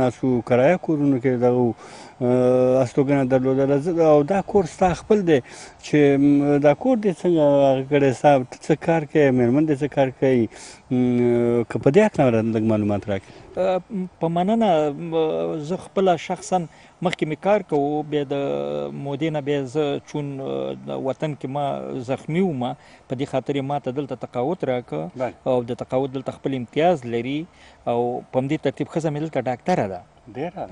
ناستو کرایه کورونو کې دغه استوګنه درلودله او دا کور ستا خپل دی چې دا کور دې څنګه هغه کړی صاحب ته څه کار کوې مېرمن دې څه کار کوي که په دې هکله لږ معلومات راکړي. په مننه زه خپله شخصا مخکې مې کار کوو بیا د مودې نه بیا زه چون وطن کې ما زخمي وم په دې خاطر یې ما ته دلته تقاعد راکړه او د تقاعد دلته خپل امتیاز لري او په همدې ترتیب ښځه مې دلته ډاکټره ده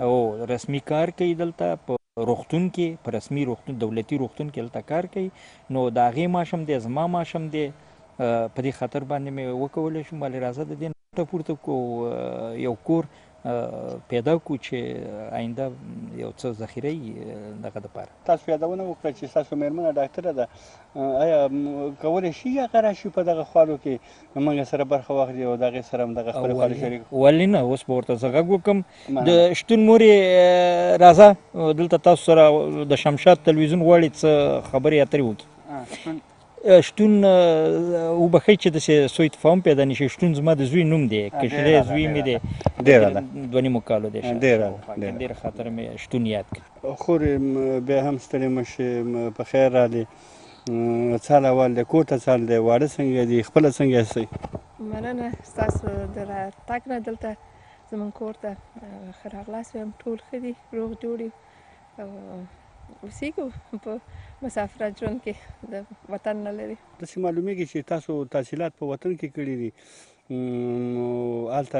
او رسمي کار کوي دلته په روغتون کې په رسمي روغتون دولتي روغتون کې دلته کار کوي نو د هغې معاش هم دی زما معاش هم دی په دې خاطر باندې مې وکولی شم ولې راځه د دې نه پورته کړو یو کور پیدا کړو چې آینده یو څه ذخیره وي دغه دپاره. تاسو یادونه وکړه چې ستاسو مېرمنه ډاکټره ده آیا کولی شي هغه راشي په دغه خواړو کې موږ سره برخه واخلي او د هغې سره هم دغه خپلې خواړې شریک ولې نه اوس به ورته زه غږ وکړم د شتون مورې راځه دلته تاسو سره د شمشاد تلویزیون غواړي څه خبرې اترې وکړي. شتون وبخئ چې داسې سوء تفاهم پیدا نه شي شتون زما د زوی نوم دی کشری زوی مې دی ډېره ده 2.5 کالو دی ډېره خاطر مې شتون یاد کړ. خورې بیا هم ستړې مه شې په خیر راغلې څه حال دی کور ته څه حال دی واړه څنګه دي خپله څنګه یاستئ؟ مننه ستاسو د راتګ نه دلته زموږ کور ته ښه راغلاست ویم ټول ښه دي روغ جوړ یو اوسېږو په مسافرت ژوند کې د وطن نه لرې. داسې معلومیږي چې تاسو تحصیلات په وطن کې کړي دي نو هلته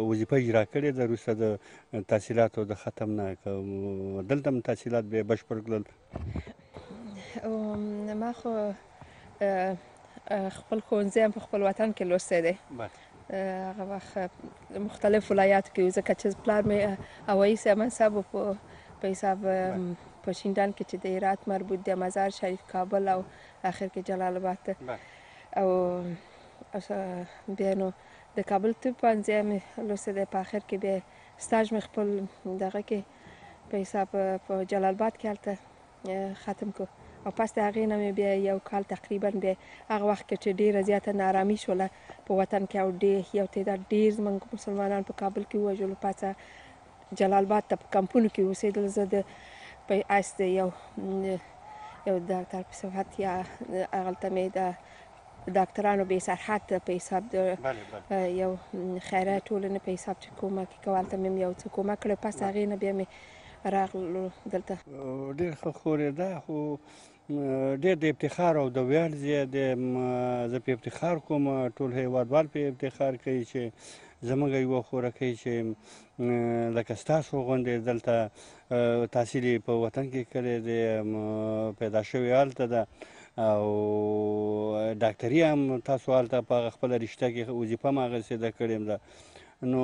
وظیفه اجرا کړې ده وروسته د تحصیلاتو د ختم نه دلته هم تحصیلات بیا بشپړ کړل؟ ما خو خپل ښوونځی هم په خپل وطن کې لوستی دی هغه وخت مختلف ولایاتو کې ځکه چې پلار مې هوایي منصب په حساب په شینډان کې چې د هرات مربوط دی مزار شریف کابل او آخر کې جلال آباد ته او بیا نو د کابل طب پوهنځی مې لوستی دی په آخر کې بیا سټاژ مې خپل دغه کې په حساب په جلال آباد کې هلته ختم کړو او پس د هغې نه مې بیا یو کال تقریبا بیا هغه وخت کې چې ډېره زیاته نارامي شوله په وطن کې او یو تعداد ډېر زموږ مسلمانان په کابل کې ووژلو پاسه جلال آباد ته په کمپونو کې اوسېدل زه د په اس د یو ډاکټر په صفت یا هغلته مې د ډاکټرانو بې سرحد په حساب د یو خیریه ټولنې په حساب چې کومک یې کوه هلته مې یو څه کومک کړی پس هغې نه بیا مې راغلو دلته. ډېر ښه خورې، دا خو ډېر د افتخار او د ویاړ ځای دی. زه په افتخار کوم، ټول هېوادوال په افتخار کوي چې زموږ یوه خورکۍ چې لکه ستاسو غوندې دلته تحصیل یې په وطن کې کړی دی، پیدا شوې هلته ده او ډاکټري هم تاسو هلته په هغه خپله رشته کې وظیفه هم هغسې ده کړې ده. نو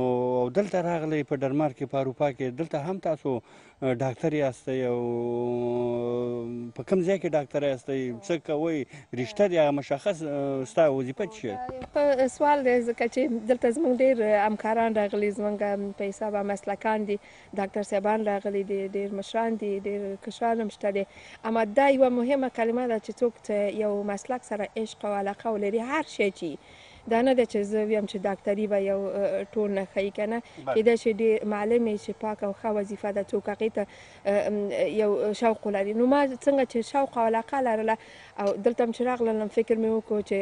دلته راغلی په ډنمارک کې په اروپا کې، دلته هم تاسو ډاکټر یاستئ او په کوم ځای کې ډاکټر یاستئ؟ څه کوئ؟ رشته دې هغه مشخص ستا وظیفه څه شی؟ ښه سوال دی، ځکه چې دلته زموږ ډېر همکاران راغلي، زموږ په حساب مسلکان دي، ډاکټر صاحبان راغلي دي، ډېر مشران دي، ډېر کشران هم شته دي. اما دا یوه مهمه کلمه ده چې څوک یو مسلک سره عشق او علاقه ولري، هر شی چې دا نه ده چې زه ویم چې ډاکټري به یو ټول نه ښیي که نه، کیدای شي ډېر معلم یې چې پاک او ښه وظیفه ده، څوک هغې ته یو شوق ولري. نو ما څنګه چې شوق او علاقه لرله او دلته هم چې راغلم فکر مې وکړو چې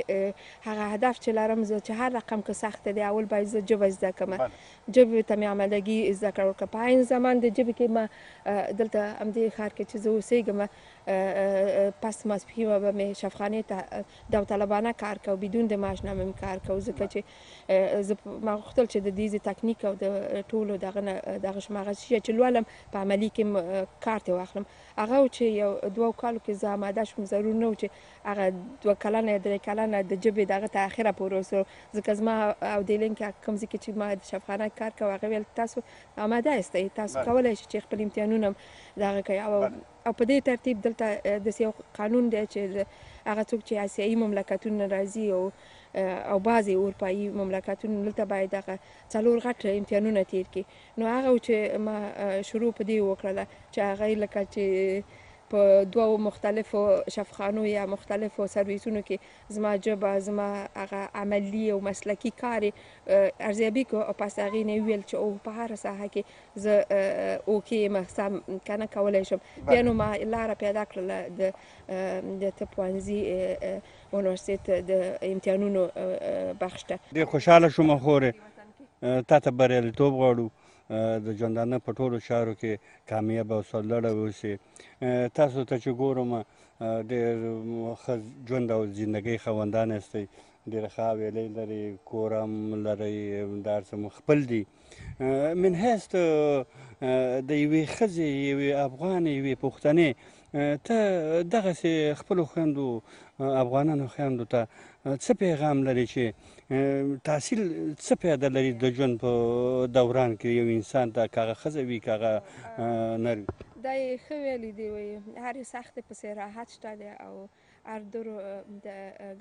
هغه هدف چې لرم زه چې هر رقم که سخته دی، اول باید زه ژبه زده کړم، ژبې ته مې آمادګي زده کړه وکړه. په عین زمان د ژبې کې ما دلته همدې ښار کې چې زه اوسېږم پس ماسپښین به مې شفخانې ته داوطلبانه کار کو، بدون د معاشنامه مې کار کو، ځکه چې ما غوښتل چې د دې تکنیک او د ټولو دغه هغه شی چې لولم په عملي کې کار ترې واخلم. هغه چې یو 2 کالو کې زه آماده شوم، ضرور نه و چې هغه 2 کلنه یا 3 کلنه د ژبې دغه ته اخره پورې اوسو، ځکه زما او د لین کې کوم ځای کې چې ما د شفخانه کار کوه، هغه ویل تاسو آماده یاستئ، تاسو کولی شئ چې خپل امتحانونه هم دغه کوئ. او په دې ترتیب دلته داسې یو قانون دی چې هغه څوک چې آسیایي مملکتونه راځي او بعضې اروپایي مملکتونه دلته باید هغه 4 غټ امتحانونه تیر کړي. نو هغه چې ما شروع په دې وکړله چې هغه لکه چې په 2 مختلفو شفخانو یا مختلفو سرویسونو کې زما ژبه، زما هغه عملي او مسلکي کار ارزیابي کړو او پس هغې نه ویل چې او په هره ساحه کې زه اوکې یم، سم که نه کولی شم. بیا نو ما لاره پیدا کړله د طبپوهنځي یونیورسټیټ د امتحانونو بخش ته. ډېر خوشحاله شوم خورې، تا ته بریالیتوب غواړو د ژوندانه په ټولو چارو کې کامیابه او سرلوړه واوسې. تاسو ته چې ګورم ډېر ښه ژوند او زندګۍ خاوندان یاستئ، ډېره ښه حویلۍ لرئ، کور هم لرئ، دا هر څه مو خپل دي. من حیث د یوې ښځې، یوې افغانې، یوې پښتنې، ته دغسې خپلو خویندو، افغانانو خویندو ته څه پیغام لري چې تحصیل څه فایده لري د ژوند په دوران کې یو انسان ته، که هغه ښځه وي که هغه نر وي؟ دا یې ښه ویلي دي، وایي هرې سختې پسې راحت شته دی او هر درو د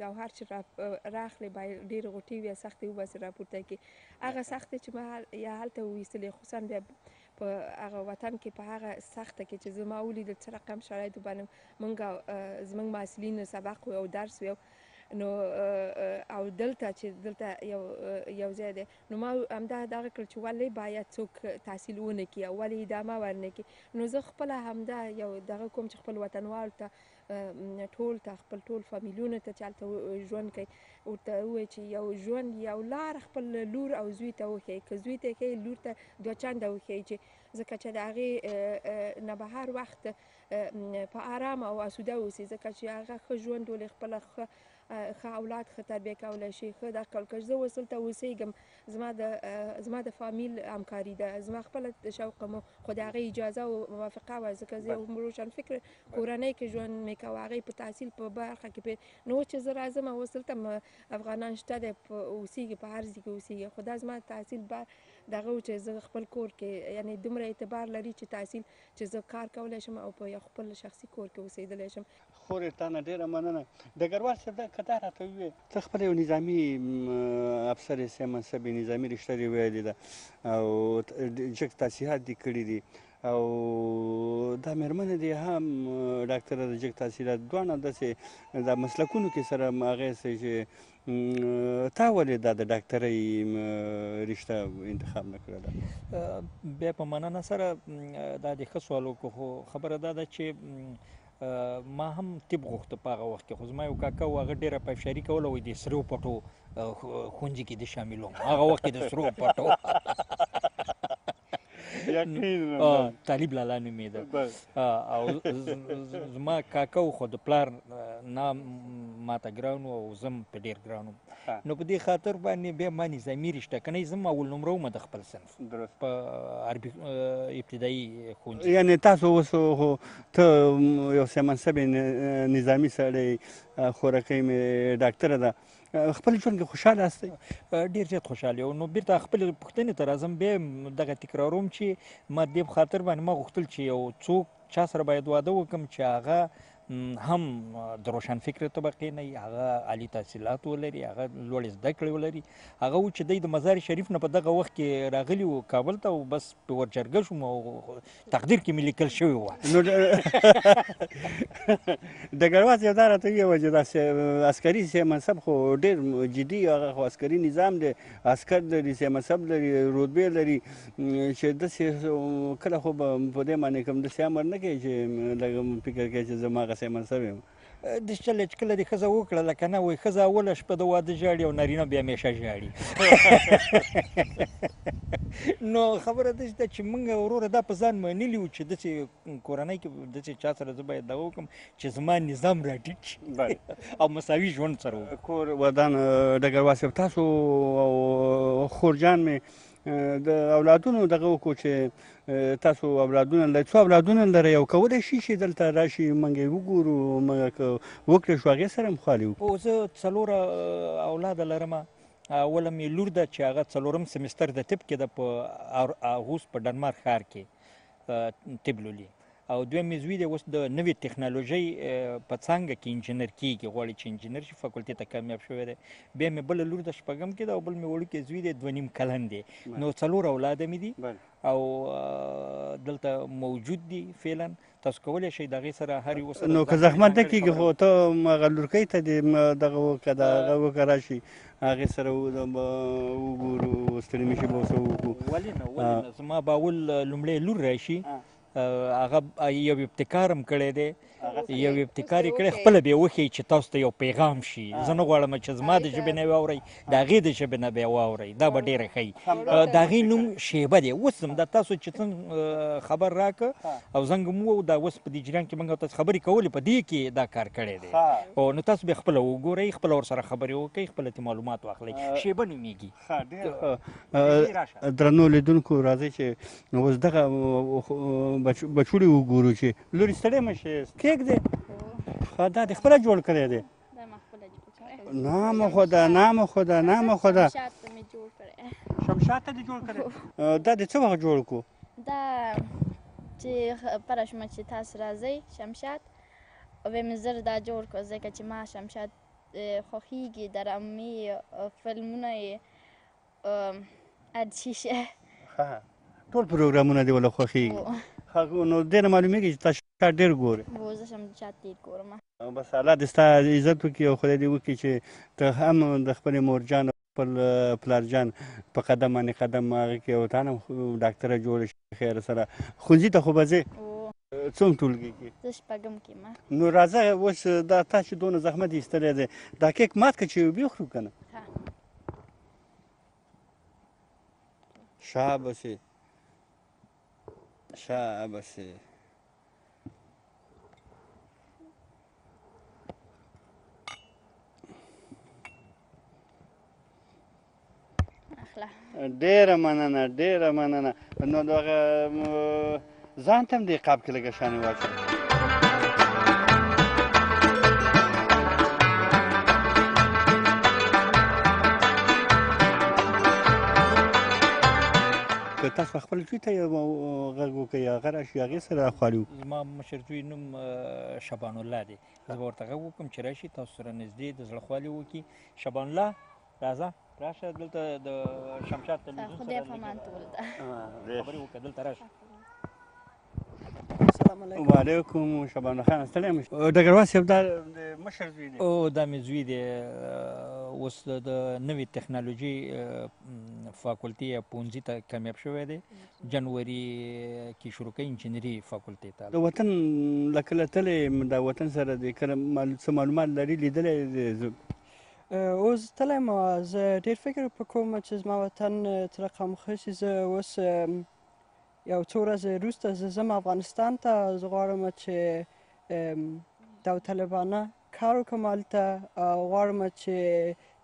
ګوهر چې راخلي باید ډېرې غوټې وي، سختې وباسي راپورته کړي. هغه سختې چې ما یا هلته وویستلې، خصوصا بیا په هغه وطن کې په هغه سخته کې چې زما ولیدل څه رقم شرایطو باندې موږ زموږ محصلینو سبق او درس ویو، نو او دلته چې دلته یو ځای دی، نو ما همدا دغه کړل چې ولې باید څوک تحصیل ونه کړي او ولې ادامه ورنه کړي. نو زه خپله همدا یو دغه کوم چې خپل وطنوالو ته ټول ته خپل ټول فامیلونو ته چې هلته ژوند کوي ورته ووایي چې یو ژوند یو لار خپل لور او زوی ته وښیي، که زوی ته ښیي لور ته 2 چنده وښیي، چې ځکه چې د هغې نه به هر وخت په آرام او اسوده اوسي، ځکه چې هغه ښه ژوند ولې خپله ښه اولاد ښه تربیه کولی شي، ښه دا کول. که زه اوس دلته اوسېږم، زما د فامیل همکاري ده، زما خپله شوق مو خو د هغې اجازه او موافقه وه، ځکه زه یو روشنفکره کورنۍ کې ژوند مې کوه، هغې په تحصیل په برخه کې نو اوس چې زه راځم اوس دلته افغانان شته دی، اوسېږي په هر ځای کې اوسېږي، خو دا زما تحصیل دغه و چې زه خپل کور کې یعنې دومره اعتبار لري چې تحصیل چې زه کار کولی شم او په یو خپل شخصي کور کې اوسېدلی شم. خورې تا نه ډېره مننه. ډګروال صاحب که دا راته ووایې، ته خپله یو نظامي افسر یې، منصب یې نظامي رشته دې ویلې ده او جګ تحصیلات دې کړي دي او دا مېرمنه دې هم ډاکټره ده، جګ تحصیلات، دواړه داسې دا مسلکونو کې سره هغې څه چې تا ولې دا د ډاکټرۍ رشته انتخاب نه کړله؟ بیا په مننه سره دا د ښه سوال وکړو، خو خبره دا ده چې ما هم طب غوښته په هغه وخت کې، خو زما یو کاکا و هغه ډېره پایفشاري کوله، وایي د سرو پټو ښوونځي کې د شاملوم، هغه وخت کې د سرو پټو یقینا طالب لالا نومېده بس او زما کاکا و خو د پلار نه ماته ګران و او زه په ډېر ګران وم نو په دې خاطر باندې بیا ما نظامي رشته کنی زه اول نمره وم د خپل صنف درست په عربي ابتدایي ښوونځي یعنی تاسو اوس خو ته یو څه منصب نظامي سړی خورکۍ مې ډاکټره ده خپل ژوند کې خوشحاله یاستئ ډېر زیات خوشحاله یم نو بیرته خپلې پوښتنې ته راځم بیا دغه تکراروم چې ما دې په خاطر باندې ما غوښتل چې یو څوک چا سره باید واده وکړم چې هغه هم د روشنفکره طبقې نه وي هغه عالي تحصیلات ولري هغه لوړې زده کړې ولري هغه و چې دی د مزار شریف نه په دغه وخت کې راغلي و کابل ته او بس پې ورجرګه شوم او تقدیر کې مې لیکل شوی وه نو ډګروال صاحب دا راته وویل چې داسې عسکري سي منصب خو ډېر جدي هغه خو عسکري نظام دی عسکر لري سي منصب لري رتبې لري چې داسې کله خو به په دې باندې کوم داسې امر نه کوي چې لږ فکر کوي چې زما هغه سي منصب یم د چله چې کله دې ښځه وکړله که نه وایي ښځه اوله شپه د واده ژاړي او نارینه بیا همیشه ژاړي نو خبره داسې ده چې موږ وروره دا په ځان منلي وو چې داسې کورنۍ کې داسې چا سره زه باید دا وکړم چې زما نظام راټیټ شي او مساوي ژوند سره وکړو کور ودان ډګروال صاحب تاسو او خورجان مې د اولادونو دغه وکړو چې تاسو اولادونه لرئ څو اولادونه لرئ او کولی شي چې دلته راشي موږ یې وګورو موږ که وکړی شو هغې سره هم خوالي وکړو او زه څلور اولاده لرم اوله مې لور ده چې هغه څلورم سمستر د طب کې ده په اغوست په ډنمارک ښار کې طب لولي او دویم مې زوی دی اوس د نوې ټکنالوژۍ په څانګه کې انجینر کېږي غواړي چې انجینر شي فاکولټې ته کامیاب شوی دی بیا مې بله لور د شپږم کې ده او بل مې وړوکی زوی دی 2.5 کلن دی نو څلور اولاده مې دي او دلته موجود دي فعلا تاسو کولی شئ د هغې سره هر یو سره نو که زحمت نه کېږي خو ته هغه لورکۍ ته دې دغه وکړه دغه وکړه راشي هغې سره وګورو ستړي مې شي به ورسره وکړو ولې نه زما به اول لومړی لور راشي هغه یو ابتکار هم کړی دی یو ابتکار یې کړی خپله به یې وښیي چې تاسو ته یو پیغام شي زه نه غواړم چې زما د ژبې نه یې واورئ د هغې د ژبې نه به یې واورئ دا به ډېره ښه وي د هغې نوم شیبه دی اوس هم دا تاسو چې څنګه خبر راکړه او زنګ مو ووایو دا اوس په دې جریان کې موږ تاسو خبرې کولې په دې کې دا کار کړی دی او نو تاسو به خپله وګورئ خپله ورسره خبرې وکړئ خپله ترې معلومات واخلئ شیبه نومېږي درنو لیدونکو راځئ چې اوس دغه بچوړي وګورو چې لورې ستړی مه شې کیک دی دا دې خپله جوړ کړی دی نام خدا نام خدا نام خدا شمشاد ته دې جوړ کړی دا دې څه وخت جوړ کړو دا چې خبره شومه چې تاسو راځئ شمشاد ویې مې زر دا جوړ کړو ځکه چې ما شمشاد خوښېږي درامې فلمونه یې ادشیشه ټول پروګرامونه دې وله خوښېږي نو دې نه معلومېږي چې تاسو شمشاد ډېر ګورې زه شمشاد ډېر ګورم بس الله دې ستا عزت وکړي او خدای دې وکړي چې ته هم د خپلې مورجان او خپل پلارجان په قدم باندې قدم هغه کې او تا نه ډاکټره جوړه شي خیر سره ښوونځي ته خو به ځې څوم ټولګي کې زه شپږم کې یم نو راځه اوس دا تا چې دونه زحمت ایستلی دی دا کیک مات کړه چې وبې خورو که نه شابسې شابسې ډېره مننه ډېره مننه نو دغه ځان ته هم دې قاب کې لږه شانې واچوه که تاسو خپل زوی ته غږ وکړئ هغه راشي هغې سره خوالي وکړو زما مشر زوی نوم شبان الله دی زه به ورته غږ وکړم چې راشي تاسو سره نږدې د زړه خوالي وکړي شبان الله راځه راشه دلته د شمشاد تلویزیون سره خدای پامان ټول ده خبرې وکړه دلته راشه وعلیکم شبان خان ستړی مه شې ډګروال صاحب دا د مشر زوی دی او دا مې زوی دی اوس د نوې ټکنالوژي فاکولټي یا پوهنځي ته کامیاب شوی دی جنوري کې شروع کوي انجینري فاکولټي ته د وطن له کله تللی د وطن سره د کله څه معلومات لري لیدلی دی اوس تللی یم زه ډېر فکر په کوم چې زما وطن تر رقم ښه شي زه اوس یو څو ورځې وروسته زه ځم افغانستان ته. زه غواړم چې داوطلبانه کار وکړم هلته او غواړم چې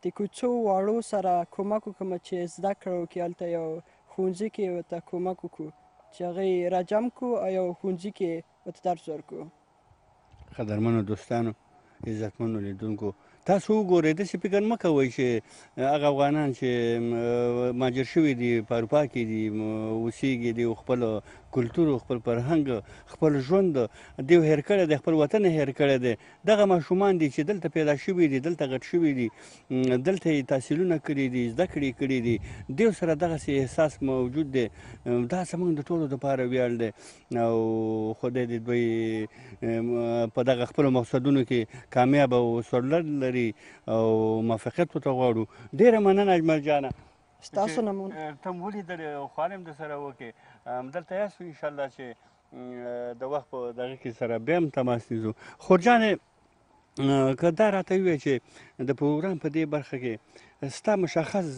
د کوڅو واړو سره کومک وکړم چې زده کړه وکړي. هلته یو ښوونځي کې ورته کومک وکړو چې هغه یې راجم کړو او یو ښوونځي کې ورته درس ورکړو. قدرمنو دوستانو، عزتمنو لیدونکو، تاسو وګورئ، داسې فکر مه کوئ چې هغه افغانان چې مهاجر شوي دي په اروپا کې دي اوسېږي دي او خپل کلتور او خپل فرهنګ خپل ژوند دوی هېر کړی دی، خپل وطن یې هېر کړی دی. دغه ماشومان دي چې دلته پیدا شوي دي، دلته غټ شوي دي، دلته یې تحصیلونه کړي دي، زده کړې کړي دي، دوی سره دغسې احساس موجود دی. دا زموږ د ټولو دپاره ویاړ دی او خدای دې دوی په دغه خپلو مقصدونو کې کامیابه او سرلوړ لري او موفقیت ورته غواړو. ډېره مننه اجمل جانه. ستاسو نمونه ته مو ولیدلې او خوال هم درسره وکړې. همدلته یاستو انشاءالله چې د وخت په دغه کې سره بیا هم تماس نیسو. خورجانې، که دا راته ووایې چې د پروګرام په دې برخه کې ستا مشخص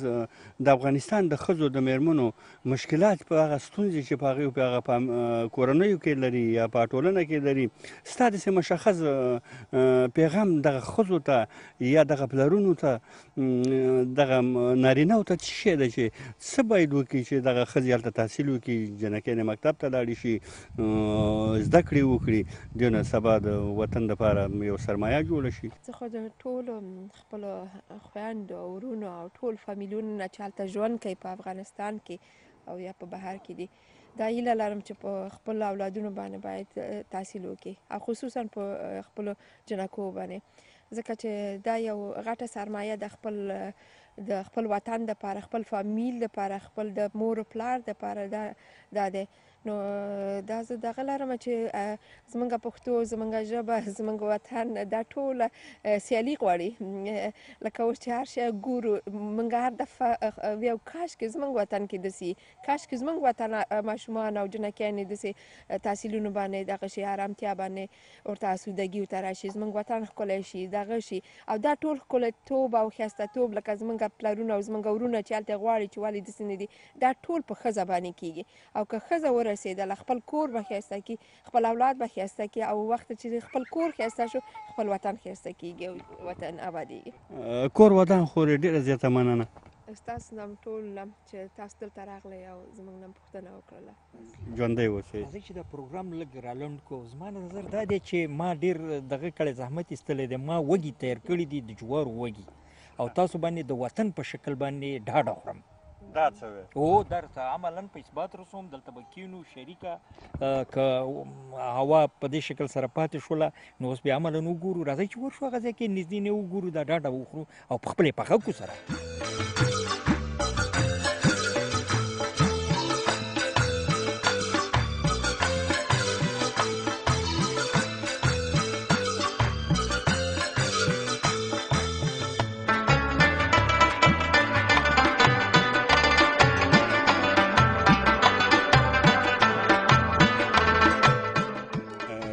د افغانستان د ښځو د مېرمنو مشکلات په هغه ستونزې چې په هغې په هغه کورنیو کې لري یا په ټولنه کې لري، ستا داسې مشخص پیغام دغه ښځو ته یا دغه پلرونو ته دغه نارینهو ته څه شی ده چې څه باید وکړي چې دغه ښځې هلته تحصیل وکړي، جنکیانې مکتب ته لاړې شي، زده کړې وکړي، دوی نه سبا د وطن دپاره یو سرمایه جوړه شي؟ زه خو د ټولو خپلو خویندو او ورونو او ټول فامیلونو نه چې هلته ژوند کوي په افغانستان کې او یا په بهر کې دي، دا هیله لرم چې په خپلو اولادونو باندې باید تحصیل وکړي او خصوصا په خپلو جنکو باندې، ځکه چې دا یو غټه سرمایه د خپل وطن دپاره، خپل فامیل دپاره، خپل د مور و پلار دپاره دا دی. نو دا زه دغه لرم چې زمونږ پښتو، زمونږ ژبه، زمونږ وطن دا ټوله سیالي غواړي. لکه اوس چې هر شی ګورو، مونږ هر دفعه ویو کاشکې زمونږ وطن کې داسې، کاشکې زمونږ وطن ماشومان او جنکیانې داسې تحصیلونو باندې دغه شي ارامتیا باندې ورته اسودګي ورته راشي، زمونږ وطن ښکلی شي، دغه شي. او دا ټول ښکلیتوب او ښایستهتوب لکه زمونږ پلرونه او زمونږ ورونه چې هلته غواړي چې ولې داسې نه دي، دا ټول په ښځه باندې کېږي. او که ښځه ورسېدله، خپل کور به ښایسته کړي، خپل اولاد به ښایسته کړي، او وخت چې خپل کور ښایسته شو، خپل وطن ښایسته کېږي او وطن ابادېږي. کور ودان خورې ډېره زیاته مننه. ستاسو نم ټول نم چې تاسو دلته راغلی او زموږ نم پوښتنه وکړله. ژوندی اوسئ. راځئ چې د پروګرام لږ رالنډ کړو. زما نظر دا دی چې ما ډېر دغه کړی، زحمت ایستلی دی، ما وږي تیار کړي دي د جوارو وږي، او تاسو باندې د وطن په شکل باندې ډاډه خورم. دا څه وی؟ او درته عملا په اثبات رسوم، دلته به کینو شریکه، که هوا په دې شکل سره پاتې شوله نو اوس بیا عملا وګورو. راځئ چې ورشو هغه ځای کې نږدې نه وګورو، دا ډاډه وخورو او په خپلې پخه کړو سره.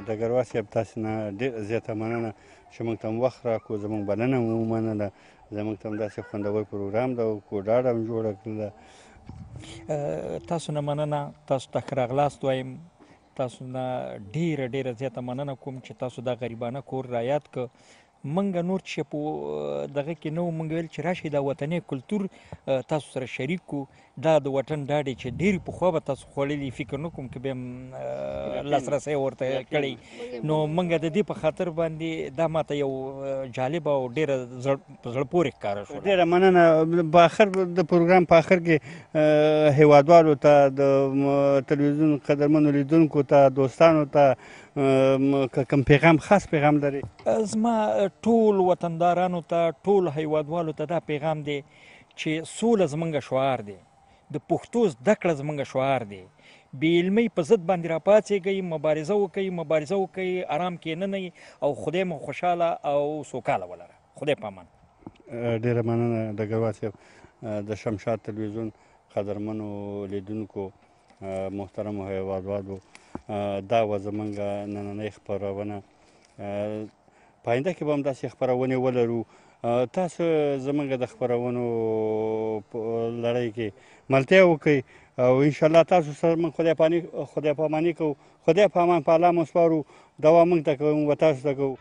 ډګروال صاحب، تاسې نه ډېره زیاته مننه چې موږ ته وخت راکړو، زموږ بلنه مو ومنله، زموږ ته هم داسې خوندور پروګرام ده او ډاډه هم جوړه کړله. تاسو نه مننه، تاسو ته ښه راغلاست وایم، تاسو نه ډېره ډېره زیاته مننه کوم چې تاسو دا غریبانه کور رایاد که. منګه نور چې په دغه کې نه وو، موږ ویل چې راشئ دا وطني کلتور تاسو سره شریک کړو. دا د وطن ډاډ چې ډېرې پخوا به تاسو خوړلی، فکر نه کوم که بیا هم لاسرسی ورته کړی. نو موږ د دې په خاطر باندې دا ماته یو جالبه او ډېره په زړه پورې ښکاره شوه. ډېره مننه. په آخر د پروګرام په آخر کې هیوادوالو ته، د تلویزیون قدرمنو لیدونکو ته، دوستانو ته کوم پیغام، خاص پیغام لري؟ زما ټول وطندارانو ته، ټول هیوادوالو ته دا پیغام دی چې سوله زموږ شعار دی، د پښتو زده کړه زموږ شعار دی. بې علمۍ په ضد باندې راپاڅېږئ، مبارزه وکئ، آرام کښېنئ او خدای مو خوشحاله او سوکاله ولره. خدای په امان. ډېره مننه ډګروال صاحب. د شمشاد تلویزیون قدرمنو لیدونکو، محترمو هیوادوالو، دا وه زموږ نننۍ خپرونه. په آینده کې به هم داسې خپرونې ولرو. تاسو زموږ د خپرونو په لړۍ کې ملتیا وکړئ او انشاءالله تاسو سره موږ خدای پاماني کوو، خدای په امان په الله مو سپارو، دوا موږ ته کوو، موږ به تاسو ته کوو.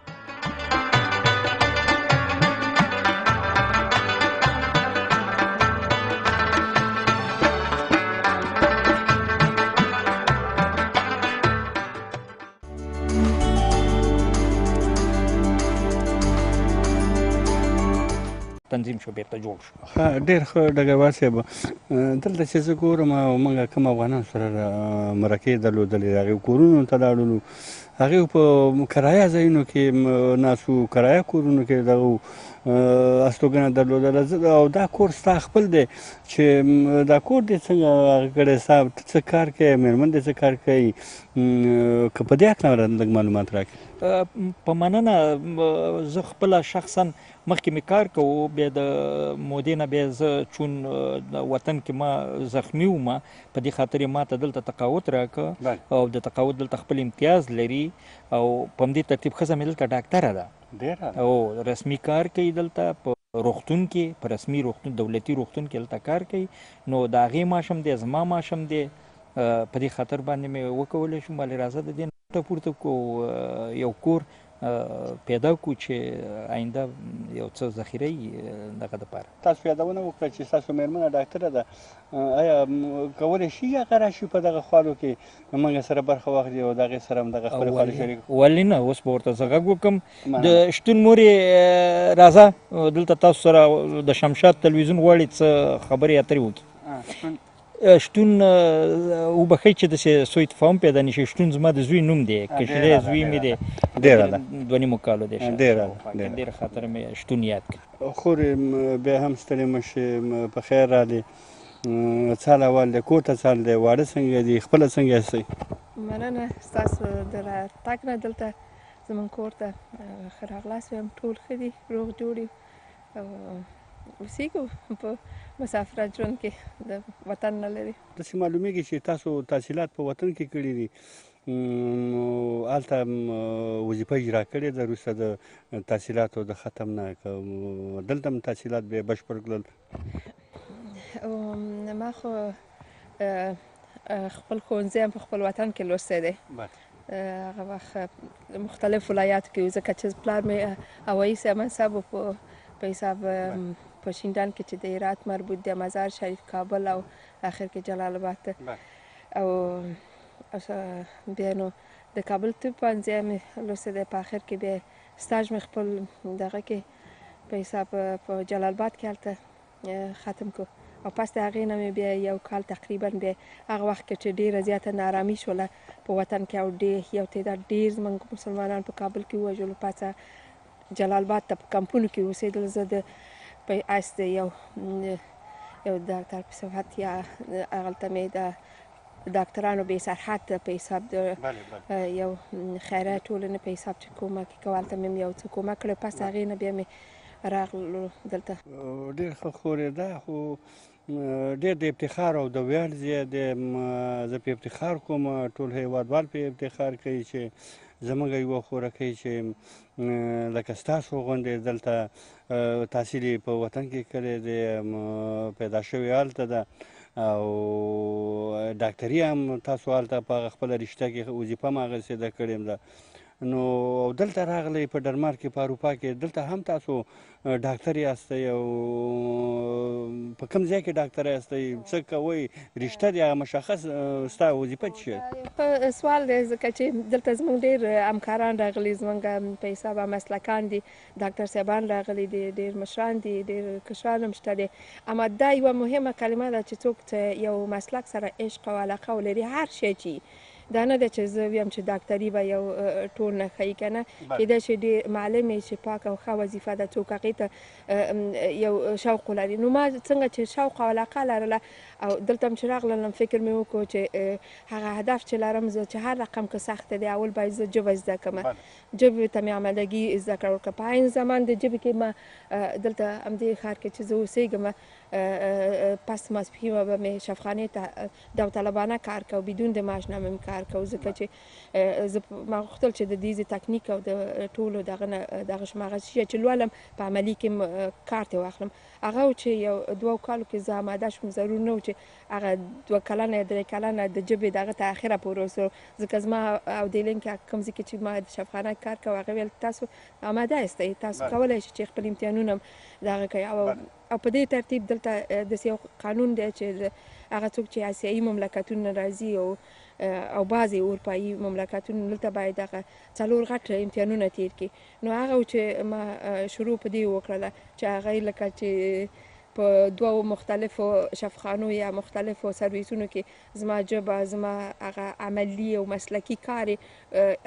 تنظیم شو بیرته جوړ شو. ډېر ښه ډګروال صاحب، دلته چې زه ګورم او موږ کوم افغانان سره مرکې درلودلې، هغې کورونو ته لاړلو، هغې په کرایه ځایونو کې ناستو، کرایه کورونو کې دغه استوګنه درلودله. او دا کور ستا خپل دی چې دا کور دې څنګه هغه کړی ستا؟ ته څه کار کوې؟ مېرمن دې څه کار کوي؟ که په دې هکله لږ معلومات راکړې. په مننه. زه خپله شخصا مخکې مې کار کوو، بیا د مودې نه بیا زه چون وطن کې ما زخمي وم، په دې خاطر یې ما ته دلته تقاعد راکړه او د تقاعد دلته خپل امتیاز لري او په همدې ترتیب ښځه مې دلته ډاکټره ده او رسمي کار کوي دلته په روغتون کې، په رسمي روغتون، دولتي روغتون کې دلته کار کوي. نو د هغې معاش هم دی، زما معاش هم دی. په دې خاطر باندې مې وکولی شم ولې راځه د دې نه پورته کړو، یو کور پیدا کړو چې آینده یو څه ذخیره وي دغه دپاره. تاسو یادونه وکړه چې ستاسو مېرمنه ډاکټره ده، آیا کولی شي هغه راشي په دغه خواړو کې موږ سره برخه واخلي او د هغې سره هم دغه خپلې خواړې شریک کړو؟ ولې نه، اوس به ورته زه غږ وکړم. د شتون مورې راځه دلته تاسو سره د شمشاد تلویزیون غواړي څه خبرې اترې وکړي. شتون وبښئ چې داسې سوء تفاهم پیدا نه شي. شتون زما د زوی نوم دی، کشری زوی مې دی، 2.5 کالو دی. ډېره خاطره مې شتون یاد کړ. خورې بیا هم ستړې مه شې، په خیر راغلې. څه حال دی؟ کور ته څه حال دی؟ واړه څنګه دي؟ خپله څنګه یاستئ؟ مننه ستاسو د راتګ نه دلته زموږ کور ته. ښه راغلاست ویم، ټول ښه دي، روغ جوړ یو او اوسېږو په مسافرت ژوند کې، د وطن نه لرې. داسې معلومیږي چې تاسو تحصیلات په وطن کې کړي دي، هلته وظیفه اجرا کړې ده وروسته د تحصیلاتو د ختم نه، دلته هم تحصیلات بیا بشپړ کړل؟ ما خو خپل ښوونځی هم په خپل وطن کې لوستی دی. هغه وخت مختلف ولایاتو کې، ځکه چې پلار مې هوایي منصب په حساب په شینډان کې چې د هرات مربوط دی، مزار شریف، کابل او آخر کې جلال آباد ته. او بیا نو د کابل طب پوهنځی مې لوستی دی، په آخر کې بیا سټاژ مې خپل دغه کې په حساب په جلال آباد کې هلته ختم کړو. او پس د هغې نه مې بیا یو کال تقریبا بیا هغه وخت کې چې ډېره زیاته نارامي شوله په وطن کې او یو تعداد ډېر زموږ مسلمانان په کابل کې ووژلو، پسه جلال آباد ته په کمپونو کې اوسېدل. زه د په حیث د یو ډاکټر په صفت یا هغلته مې د ډاکټرانو بې سرحد په حساب د یو خیریه ټولنې په حساب چې کومک یې کوه، هلته مې یو څه کومک کړی. پس هغې نه بیا مې راغلو دلته. ډېر ښه خورې، دا خو ډېر د افتخار او د ویاړ ځای دی. زه پې افتخار کوم، ټول هېوادوال پې افتخار کوي چې زموږ یوه خورکۍ چې لکه ستاسو غوندې دلته تحصیل یې په وطن کې کړی دی، پیدا شوې هلته ده او ډاکټري هم تاسو هلته په هغه خپله رشته کې وظیفه هم هغسې ده کړې ده. نو دلته راغلی په ډنمارک کې، په اروپا کې، دلته هم تاسو ډاکټر یاستئ او په کوم ځای کې ډاکټر یاستئ؟ څه کوئ؟ رشته دی هغه مشخص ستا وظیفه څه شی؟ ښه سوال دی، ځکه چې دلته زموږ ډېر همکاران راغلي، زموږ په حساب مسلکان دي، ډاکټر صاحبان راغلي دي، ډېر مشران دي، ډېر کشران هم شته دي. اما دا یوه مهمه کلمه ده چې څوک یو مسلک سره عشق او علاقه ولري، هر شی چې دا نه ده چې زه ویم چې ډاکټري به یو ټول نه ښیي که نه، کیدای شي ډېر معلم یې چې پاک او ښه وظیفه ده، څوک هغې ته یو شوق ولري. نو ما څنګه چې شوق او علاقه لرله او دلته هم چې راغلم فکر مې وکړو چې هغه هدف چې لرم زه چې هر رقم که سخته دی، اول باید زه ژبه زده کړم، ژبې ته مې آمادګي زده کړه وکړه. په عین زمان د ژبې کې ما دلته همدې ښار کې چې زه اوسېږم پس ماسپښین به مې شفخانې ته داوطلبانه کار کو بدون د معاشنامه مې کار کو ځکه چې ما غوښتل چې د دې تکنیک او د ټولو دغه شماغه شي چې لولم په عملي کې کار ته واخلم هغه چې یو 2 کالو کې زه آماده شوم ضرور نه و چې هغه 2 کلنه یا 3 کلنه د ژبې دغه ته اخره پورې اوسو ځکه زما او د لینک کوم ځای کې چې ما د شفخانه کار کوه هغه ویل تاسو آماده یاستئ تاسو کولی شئ چې خپل امتحانونه دغه کوئ او په دې ترتیب دلته داسې یو قانون دی چې هغه څوک چې آسیایي مملکتونه راځي او بعضې اروپایي مملکتونه دلته باید دغه 4 غټ امتحانونه تیر کړي نو هغه چې ما شروع په دې وکړله چې هغه لکه چې په 2 مختلفو شفخانو یا مختلفو سرویسونو کې زما ژبه زما هغه عملي او مسلکي کار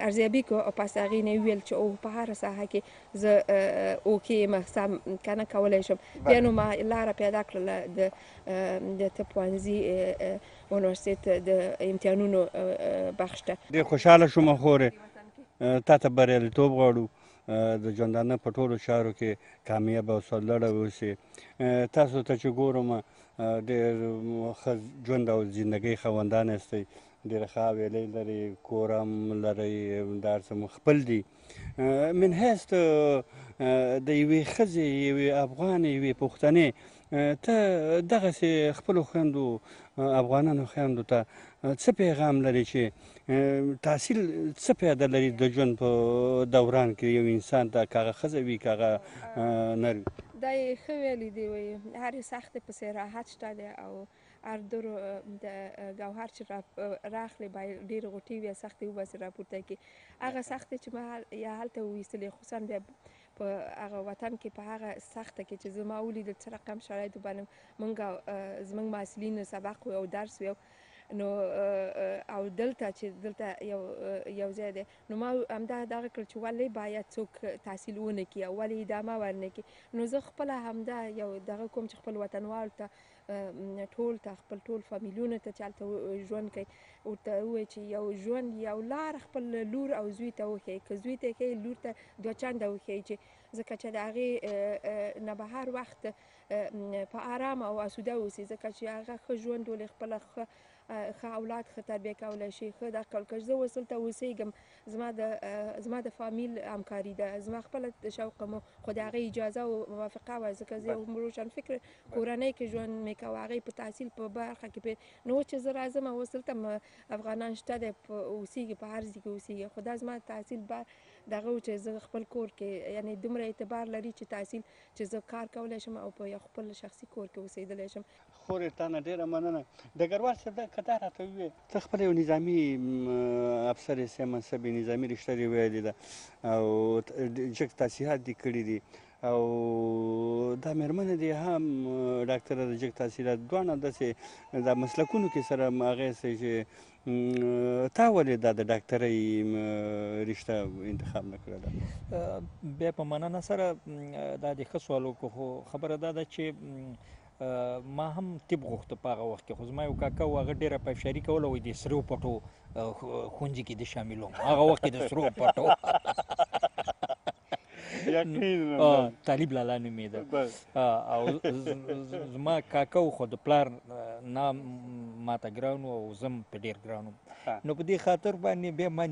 ارزیابي کړو او پس هغې نه ویل چې او په هره ساحه کې زه اوکې یم سم کنه کولی شم بیا نو ما لاره پیدا کړله د طب پوهنځي یونیورسټیټ د امتحانونو بخش ته ډېر خوشحاله شوم خورې تا ته بریالیتوب غواړو د ژوندانه په ټولو چارو کې کامیابه او سرلوړه اوسې تاسو ته چې ګورم ډېر ښه ژوند او زندګۍ خاوندان یاستئ ډېره ښه حویلۍ لرئ کور هم لرئ دا هر څه خپل دي من حیث د یوې ښځې یوې افغانې یوې پښتنې ته دغسې خپلو خویندو افغانانو خویندو ته څه پیغام لري چې تحصیل څه پیدا لري د ژوند په دوران کې یو انسان ته که هغه ښځه وي که هغه نر وي دا یې ښه ویلي دي وایي هرې سختې پسې راحت شته دی او هر درو د ګوهر چې راخلي باید ډېرې غوټې وي سختې وباسي راپورته کړي هغه سختې چې ما یا هلته وویستلې خصوصا بیا په هغه وطن کې په هغه سخته کې چې زما ولیدل څه رقم شرایطو باندې موږ زموږ محصلین سبق او درس ویو نو او دلته چې دلته یو ځای دی نو ما همدا دغه کړل چې ولې باید څوک تحصیل ونه کړي او ولې ادامه ورنه کړي نو زه خپله همدا یو دغه کوم چې خپل وطنوالو ته ټول ته خپل ټول فامیلونو ته چې هلته ژوند کوي ورته ووایي چې یو ژوند یو لار خپل لور او زوی ته وښیي که زوی ته ښیي لور ته 2 چنده وښیي چې ځکه چې د هغې نه به هر وخت په آرام او اسوده اوسي ځکه چې هغه ښه ژوند ولې خپله ښه اولاد ښه تربیه کولی شي ښه دا کول که زه اوس دلته اوسېږم زما د فامیل همکاري ده زما خپله شوق مو خو د هغې اجازه او موافقه وه ځکه زه یو روشنفکر کورنۍ کې ژوند مې کوه هغې په تحصیل په برخه کې نو اوس چې زه راځم اوس دلته افغانان شته دی اوسېږي په هر ځای کې اوسېږي خو دا زما تحصیل دغه و چې زه خپل کور کې یعنې دومره اعتبار لري چې تحصیل چې زه کار کولی شم او په یو خپل شخصي کور کې اوسېدلی شم خورې تا نه ډېره مننه ډګروال صاحب که دا راته ووایې ته خپله یو نظامي افسر یې منصب یې نظامي رشته دې ویلې ده او جګ تحصیلات دې کړي دي او دا مېرمنه دې هم ډاکټره د جګ تحصیلات دواړه داسې دا مسلکونو کې سره هغې سئ چې تا ولې دا د ډاکټرۍ رشته انتخاب نه کړله بیا په مننه سره دا د ښه سوال وکړو خو خبره دا ده چې ما هم طب غوښته په هغه وخت کې خو زما یو کاکا و هغه ډېره پایفشاري کوله وایي د سرو پټو ښوونځي کې د شاملوم هغه وخت کې د سرو پټو طالب لالا نومېده او زما کاکا و خو د پلار نام ماته ګران و او زه هم په ډېر ګران وم نو په دې خاطر باندې بیا ما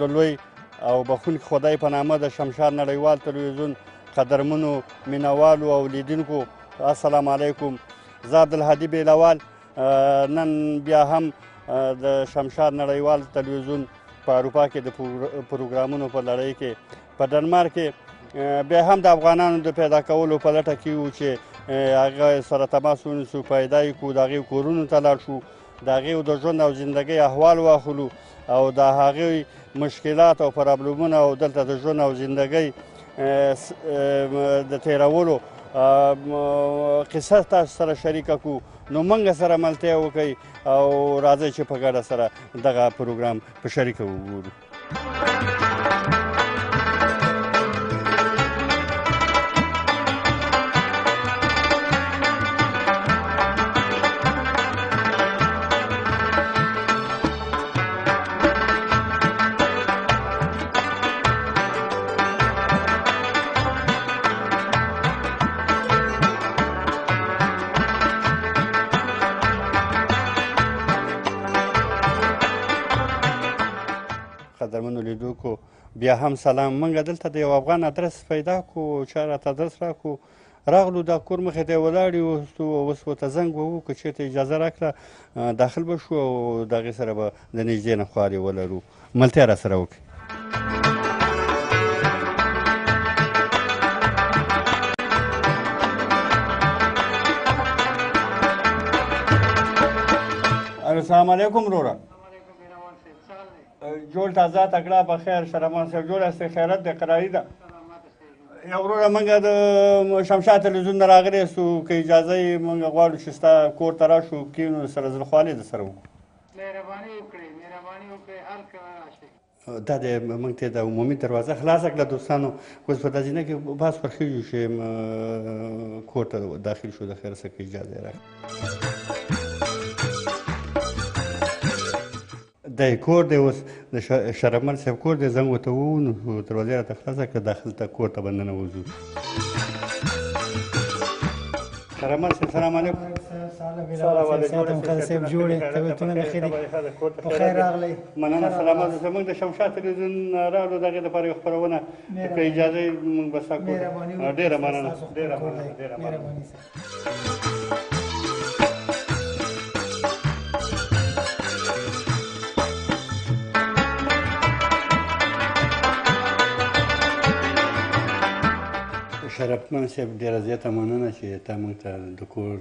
د لوی او بخښونکي خدای په نامه د شمشاد نړیوال تلویزیون قدرمنو مینوالو او لیدونکو السلام علیکم زه عبدالهادي بېلوال نن بیا هم د شمشاد نړیوال تلویزیون په اروپا کې د پروګرامونو په لړۍ کې په ډنمارک کې بیا هم د افغانانو د پیدا کولو په لټه کې وو چې هغه سره تماس ونیسو، پیدا یې کړو، د هغې کورونو ته لاړ شو، د هغې د ژوند او زندګۍ احوال واخلو او د هغې مشکلات او پرابلمونه او دلته د ژوند او زندګۍ د تېرولو قصه تاسو سره شریکه کړو. نو موږ سره ملتیا وکړئ او راځئ چې په ګډه سره دغه پروګرام په شریکه وګورو. قدرمنو لیدونکو بیا هم سلام. موږ دلته د یو افغان ادرس پیدا کړو، چا راته ادرس راکړو، راغلو دا کور مخې ته یې ولاړ یو، اوس ورته زنګ به وکړو چېرته اجازه راکړه داخل به شو او د هغې سره به د نږدې نه خوارې ولرو. ملتیا را سره وکړئ. السلام علیکم وروره. جوړ تازه تکړه په خیر شرمان صاحب جوړ است خیرت د قراری ده. یا وروره موږ د شمشاد تلویزیون نه راغلي یاستو، که اجازه یې موږ غواړو چې ستا کور ته راشو کښېنو سره زړخوالي در سره وکړو. مهرباني وکړئ هر کله راشئ. دا د موږ ته د عمومي دروازه خلاصه کړه دوستانو. اوس په دا زینه کې بس ورخېږو چې کور ته داخل شو. د خیر څه که اجازه یې راکړه. دی کور دی، اوس د شرفمن صاحب کور دی. زنګ ورته ووهو نو دروازه یې راته خلاصه کړه، داخل ته کور ته به ننوځو. شرفمن صاحب سلام علیکم. مننه سلامت اوسئ. موږ د شمشاد تلویزیون راغلو د هغې دپاره یو خپرونه که اجازه یې موږ به ستا کور ډېره مننه ډېره مننه. شرفمن صاحب ډېره زیاته مننه چې تا موږ ته د کور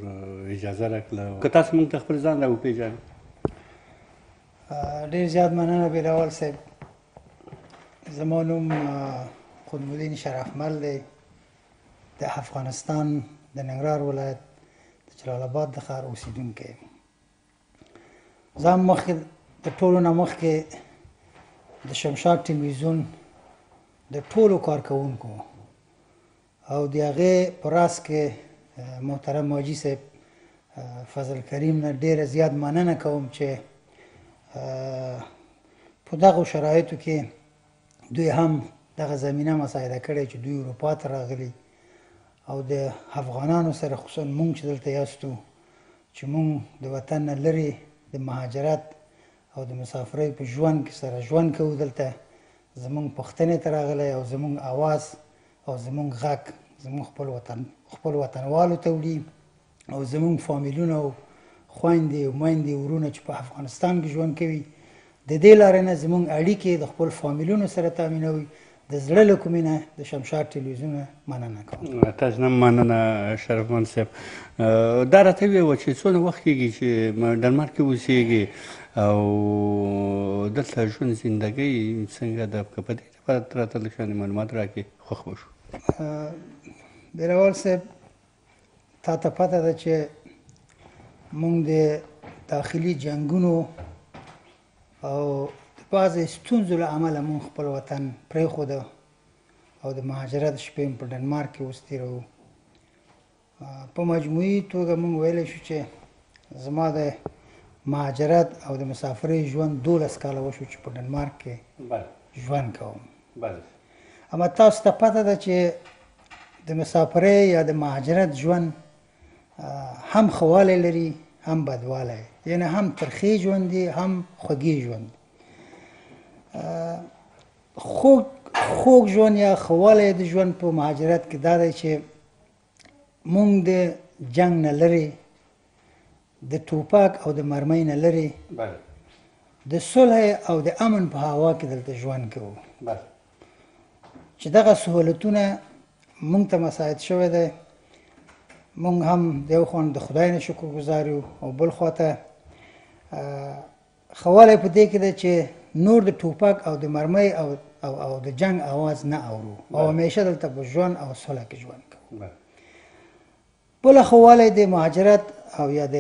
اجازه راکړله. که تاسو موږ ته خپل ځان را وپېژنئ. ډېر زیات مننه بېلوال صاحب. زما نوم قطبالدین شرفمل دی، د افغانستان د ننګرهار ولایت د جلال آباد د ښار اوسېدونکی یم. زه هم مخکې د ټولو نه مخکې د شمشاد ټلویزیون د ټولو کارکوونکو او د هغې په راس کې محترم حاجي صاحب فضل کریم نه ډېره زیات مننه کوم چې په دغو شرایطو کې دوی هم دغه زمینه مساعده کړې چې دوی اروپا ته راغلي او د افغانانو سره خصوصا مونږ چې دلته یاستو چې مونږ د وطن نه لرې د مهاجرت او د مسافرۍ په ژوند کې سره ژوند کوو. دلته زمونږ پوښتنې ته راغلی او زمونږ اواز او زمونږ غږ زمونږ خپل وطنوالو ته وړي او زمونږ فامیلونه او خویندې او میندې ورونه چې په افغانستان کې ژوند کوي د دې لارې نه زمونږ اړیکې د خپل فامیلونو سره تامینوي. د زړه له کومې نه د شمشاد ټلویزیون مننه کوم. تاسو نه مننه شرفمن صاحب. دا راته ووایه چې څونه وخت کېږي چې ډنمارک کې اوسېږي او دلته ژوند زندګۍ څنګه ده؟ که په دې لپاره راته لږ شانې معلومات راکړې خوښ به شو. بېلوال صاحب تا ته پته ده چې مونږ د داخلي جنګونو او د بعضې ستونزو له امله مونږ خپل وطن پرېښوده او د مهاجرت شپې په ډنمارک کې اوس تېروو. په مجموعي توګه مونږ ویلی شو چې زما د مهاجرت او د مسافرۍ ژوند 12 کاله وشو چې په ډنمارک کې ژوند کوم. اما تاسو ته پته ده چې د مسافرۍ یا د مهاجرت ژوند هم ښه والی لري هم بدوالی، یعنې هم ترخې ژوند دی هم خوږې ژوند. خوږ ژوند یا ښه والی د ژوند په مهاجرت کې دا دی چې مونږ د جنګ نه لرې د ټوپک او د مرمۍ نه لرې د صلح او د امن په هوا کې دلته ژوند کوو چې دغه سهولتونه مونږ ته مساعد شوی دی. مونږ هم د یو خوا د خدای نه شکر ګزار یو او بل خوا ته ښه والی په دې کې دی چې نور د ټوپک او د مرمۍ او د جنگ آواز نه اورو او همیشه دلته په ژوند او صلح کې ژوند کوو. بله ښه والی د مهاجرت او یا د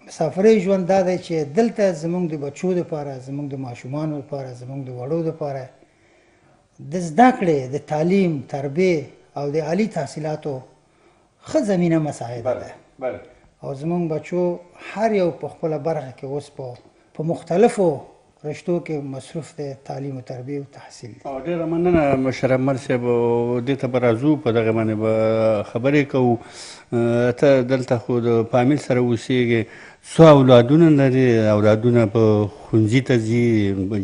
مسافرۍ ژوند دا دی چې دلته زمونږ د بچو دپاره، زمونږ د ماشومانو دپاره، زمونږ د وړو دپاره د زده کړې، د تعلیم، تربیې او د عالي تحصیلاتو ښه زمینه مساعده ده او زمونږ بچو هر یو په خپله برخه کې اوس په مختلفو رشتو کې مصروف دی، تعلیم و تربیه او تحصیل دی. ډېره مننه مشر احمد صاحب، دې ته به راځو، په دغه باندې به خبرې کوو. ته دلته خو د فامیل سره اوسېږې، څو اولادونه لرې؟ اولادونه په ښوونځي ته ځي،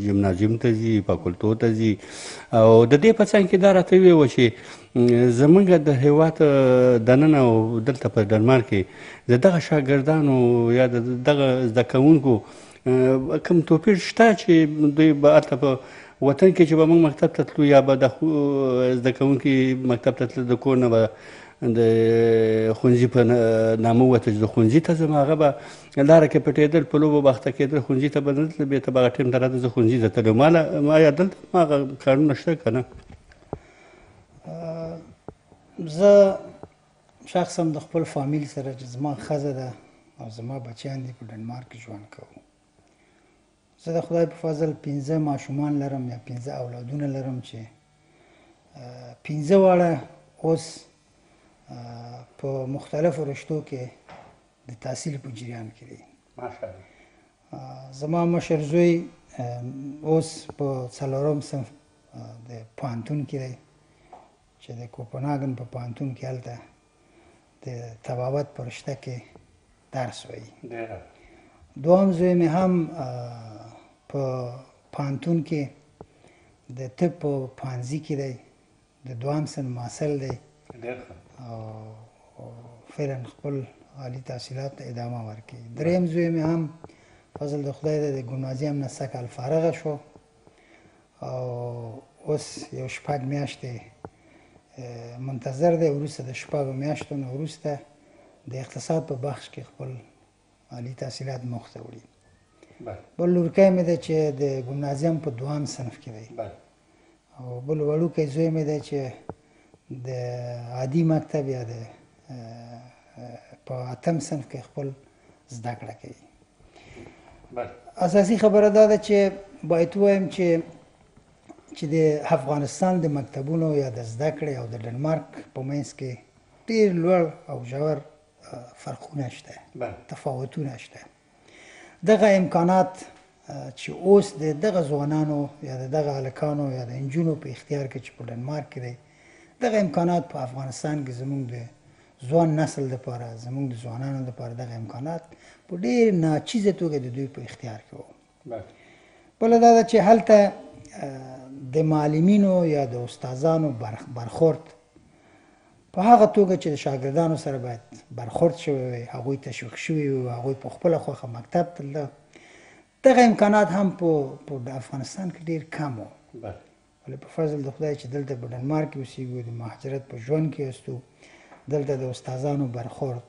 جمنازیوم ته ځي، فاکولتو ته ځي، او د دې په څنګ کې دا راته وویل چې زمونږ د هېواد دننه او دلته په ډنمارک کې د دغه شاګردانو یا د دغه زده کوونکو کوم توپیر شته چې دوی به هلته په وطن کې چې به موږ مکتب ته تلو یا به د زده کوونکي مکتب ته تلل، د کور نه به د ښوونځي په نامه ووته چې د ښوونځي ته ځم، هغه به لاره کې پټېدل، په لوبو به اخته کېدل، ښوونځي ته به نه تلل، بېرته به هغه ټایم ته راته زه ښوونځي ته تلم. ما دلته هغه کارونه شته که نه؟ زه شخصا د خپل فامیل سره چې زما ښځه ده او زما بچیان دي په ډنمارک کې ژوند کوو. زه د خدای په فضل 15 ماشومان لرم یا 15 اولادونه لرم چې 15 واړه اوس په مختلفو رشتو کې د تحصیل په جریان کې دي. زما مشر زوی اوس په 4م صنف د پوهنتون کې دی چې د کوپنهاګن په پوهنتون کې هلته د طبابت په رشته کې درس وایي. دوهم زوی مې هم په پوهنتون کې د طب په پوهنځي کې دی، د دوهم صنف محصل دی او فعلا خپل عالي تحصیلات ته ادامه ورکوي. دریم زوی مې هم فضل د خدای دی د ګمنازیم نه 2 کال فارغه شو او اوس یو 6 میاشتې منتظر دی، وروسته د 6 میاشتو نه وروسته د اقتصاد په بخش کې خپل عالي تحصیلات مخ ته وړي. بل لورکی مې دی چې د ګمنازیم په 2م صنف کې دی او بل وړوکی زوی مې دی چې د عادي مکتب یا د په 8م صنف کې خپل زده کړه کوي. اساسي خبره دا ده چې باید ووایم چې د افغانستان د مکتبونو یا د زده کړې او د ډنمارک په منځ کې ډېر لوړ او ژور فرقونه شته، تفاوتونه شته. دغه امکانات چې اوس د دغه ځوانانو یا د دغه هلکانو یا د نجونو په اختیار کې چې په ډنمارک کې دی، دغه امکانات په افغانستان کې زموږ د ځوان نسل دپاره، زموږ د ځوانانو دپاره دغه امکانات په ډېر ناچیزه توګه د دوی په اختیار کې وو. بله دا ده چې هلته د معلمینو یا د استادانو برخورد په هغه توګه چې د شاګردانو سره باید برخورد شوی وي، هغوی تشویق شوي وي، هغوی په خپله خوښه مکتب تلله. دغه امکانات هم په افغانستان کې ډېر کم وو. ولی په فضل د خدای چې دلته په ډنمارک کې اوسېږو، د مهاجرت په ژوند کې استو، دلته د استادانو برخورد،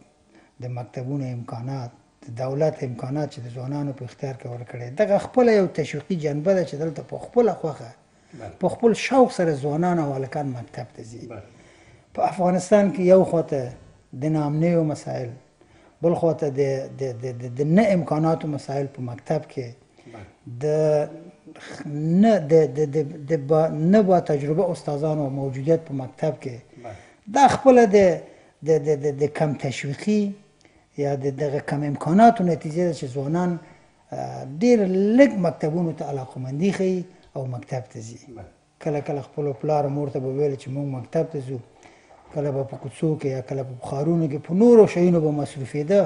د مکتبونو امکانات، د دولت امکانات چې د ځوانانو په اختیار کې ورکړی، دغه خپله یو تشویقي جنبه ده چې دلته په خپله خوښه په خپل شوق سره ځوانان او هلکان مکتب ته ځي. په افغانستان کې یو خواته د ناامنیو مسایل، بل خواته د نه امکاناتو مسایل په مکتب کې، د نه با تجربه استادانو موجودیت په مکتب کې، دا خپله د کم تشویقي یا دغه کم امکاناتو نتیجه ده چې ځوانان ډېر لږ مکتبونو ته علاقمندي ښیي او مکتب ته ځي. کله کله خپلو پلار او مور ته به ویل چې موږ مکتب ته ځو، کله به په کوڅو کې یا کله په ښارونو کې په نورو شیونو به مصروفېده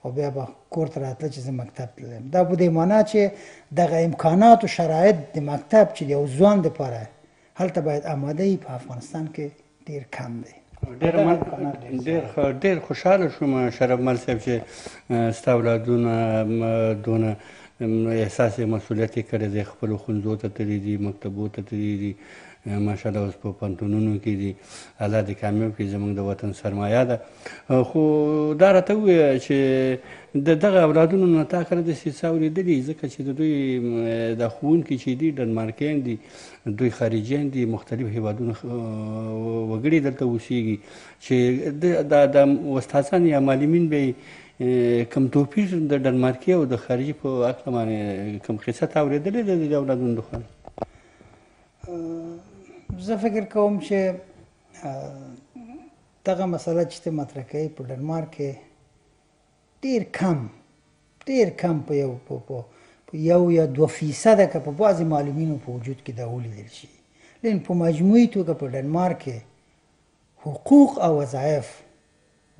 او بیا به کور ته راتله چې زه مکتب تلم. دا په دې معنا چې دغه امکانات او شرایط د مکتب چې د یو ځوان دپاره هلته باید آماده وي، په افغانستان کې ډېر کم دی. ډېر خوشحاله شوم شرف مل صاحب چې ستا اولادونه دونه احساس مسؤلیت یې کړی دی، خپلو ښوونځو ته تللي دي، مکتبو ته تللي دي، ماشاءالله اوس په پوهنتونونو کې دي. الله دې کامیاب کړي، زموږ د وطن سرمایه ده. خو دا راته ووایه چې د دغه اولادونو نه تا کله داسې څه اورېدلي ځکه چې د دوی دا ښوونکي چې دي ډنمارکیان دي، دوی خارجیان دي، مختلف هیوادونو وګړي دلته اوسېږي، چې د استادان یا معلمین به کوم توپیر د ډنمارکي او د خارجي په هکله باندې کوم قصه تا اورېدلې ده د اولادونو لخوا؟ زه فکر کوم چې دغه مسله چې ته مطرح کوې په ډنمارک کې ډېر کم په یو یا 2% که په بعضې معلمینو په وجود کې دا ولیدل شي، لیکن په مجموعي توګه په ډنمارک کې حقوق او وظایف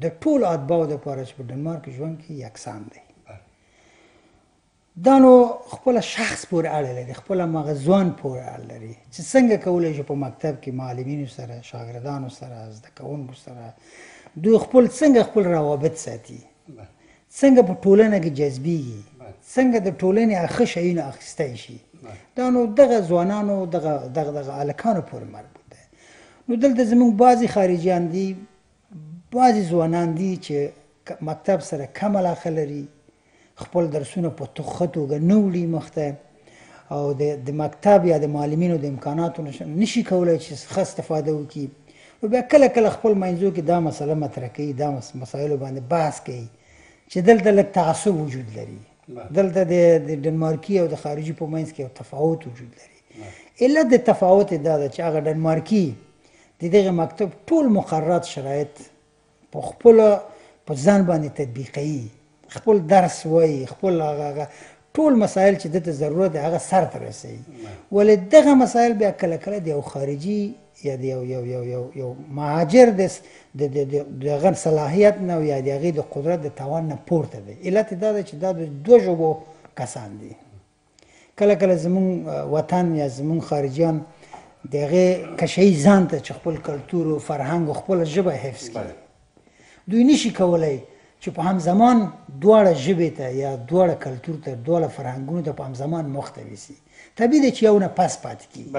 د ټولو اتباعو دپاره چې په ډنمارک کې ژوند کوي یکسان دی. دا نو خپله شخص پورې اړه لري، خپله مغه ځوان پورې اړه لري چې څنګه کولی شي په مکتب کې معلمینو سره، شاګردانو سره، زده کوونکو سره دوی څنګه خپل روابط ساتي، څنګه په ټولنه کې جذبېږي، څنګه د ټولنې ښه شیونه اخیستی شي. دا نو دغه ځوانانو دغه هلکانو پورې مربوط دی. نو دلته زموږ بعضې خارجیان دي، بعضې ځوانان دي چې مکتب سره کم علاقه لري، خپل درسونه په ښه توګه نه وړي مخته، او د مکتب یا د معلمینو د امکاناتو نشي کولی چې ښه استفاده وکړي. نو بیا کله کله خپل منځو کې دا مسله مطرح کوي، دا مسایلو باندې بحث کوي چې دلته لږ تعصب وجود لري، دلته د ډنمارکي او د خارجي په منځ کې یو تفاوت وجود لري. علت د تفاوت دا ده چې هغه ډنمارکي د دغه مکتب ټول مقررات شرایط په خپله په ځان باندې تطبیقوي، خپل درس وایي، خپل هغه ټول مسایل چې دته ضرورت دی هغه سر ته رسوي. ولې دغه مسایل بیا کله کله د یو خارجي یا د یو مهاجر د هغه صلاحیت نه یا د هغې د قدرت د توان نه پورته دی. علت دا ده چې دا د دوه ژبو کسان دي. کله کله زمونږ وطن یا زمونږ خارجیان د هغې کشوي ځان ته چې خپل کلتور او فرهنګ او خپله ژبه حفظ کړي. دوی نشي کولی چې په همزمان دواړه ژبې ته یا دواړه کلتور ته، دواړه فرهنګونو ته په همزمان مخته ویسي. طبیعي دی چې یو نه پس پاتې کېږي.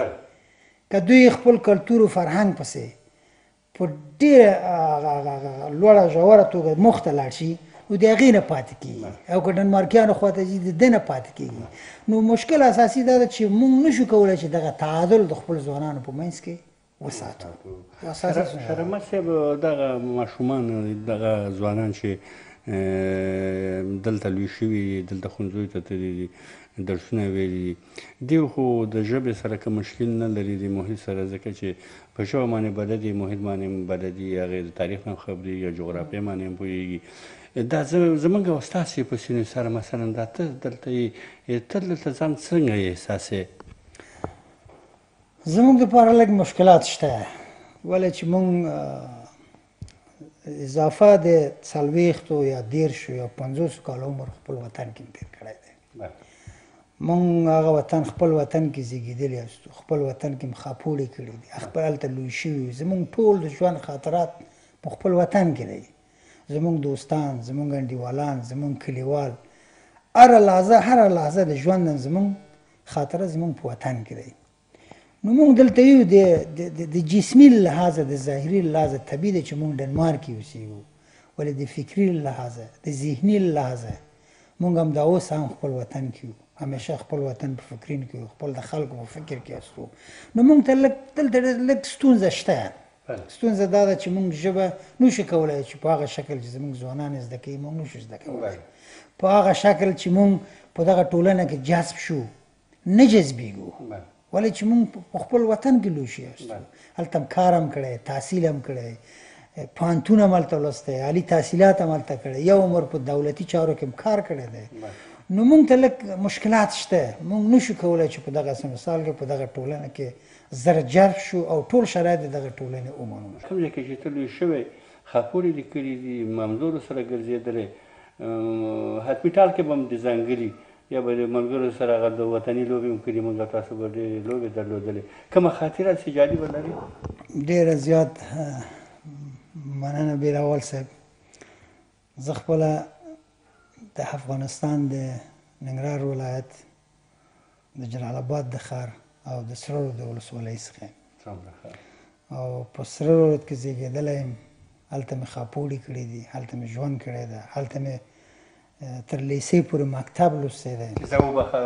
که دوی خپل کلتور او فرهنګ پسې په ډېره لوړه ژوره توګه مخته لاړ شي نو د هغې نه پاتې کېږي، او که ډنمارکیانو خواته ځي د ده نه پاتې کېږي. نو مشکل اساسي دا ده چې موږ نشو کولی چې دغه تعادل د خپلو ځوانانو په منځ کې وساتو. شرمت صاحب، دغه ماشومان، دغه ځوانان چې دلته لوی شوي، دلته ښوونځیو ته تللي دي، درسونه ویلي دي، دوی خو د ژبې سره که مشکل نه لري د محیط سره، ځکه چې په ژبه باندې بلد دي، محیط باندې بلد دي، هغې د تاریخ نه خبرې یا جغرافیې باندې هم پوهېږي. دا زموږ او ستاسې په سینو سره مثلا دا ته دلته دلته ځان څنګه احساسې؟ زموږ دپاره لږ مشکلات شته، ولې چې موږ اضافه د 40 یا 30 یا 50 کالو عمر خپل وطن کې تېر کړی دی. موږ هغه وطن خپل وطن کې زیږېدلي یاستو، خپل وطن کې مخاپوړې کړي دي، خپل هلته لوی شوي یو. زموږ ټول د ژوند خاطرات په خپل وطن کې دی. زموږ دوستان، زموږ انډیوالان، زموږ کلیوال، هره لحظه د ژوند زموږ خاطره زموږ په وطن کې دی. نو موږ دلته یو د جسمي لحاظه، د ظاهري لحاظه طبیعي دی چې موږ ډنمارک کې اوسېږو، ولې د فکري لحاظه، د ذهني لحاظه موږ هم دا اوس هم خپل وطن کې یو، همیشه خپل وطن په فکرین کې یو، خپل د خلکو په فکر کې یاستو. نو موږ ته دلته لږ ستونزه شته. ستونزه دا ده چې موږ ژبه نشو کولی چې په هغه شکل چې زموږ ځوانان زده کوي موږ نشو زده کولی، په هغه شکل چې موږ په دغه ټولنه کې جذب شو نه جذبېږو، ولې چې موږ په خپل وطن کې لوی شوي یاستو. هلته کار هم کړی، تحصیل هم کړی، پوهنتون هم هلته لوستی، عالي تحصیلات هم هلته کړی، یو عمر په دولتي چارو کې هم کار کړی دی. نو موږ ته لږ مشکلات شته. موږ نشو کولی چې په دغسې مثال کې په دغه ټولنه کې زر جذب شو او ټول شرایط د دغه ټولنې ومنو. کوم ځای کې چې ته لوی شوی، خاپوړې دې کړي دي، مامزورو سره ګرځېدلی، حتمي ټال کې به هم دې ځانګلي یا به د ملګرو سره هغه د وطني لوبې هم کړي، موږ تاسو به ډېرې لوبې درلودلې. کومه خاطره چې جالبه لري؟ ډېره زیات مننه بېلوال صاحب. زه خپله د افغانستان د ننګرهار ولایت د جلال آباد د ښار او د سره رود د ولسوالۍ څخه یم او په سره رود کې زیږېدلی یم. هلته مې خاپوړي کړي دي، هلته مې ژوند کړی ده، هلته مې تر لیسې پورې مکتب لوستی دی. زه وبخښه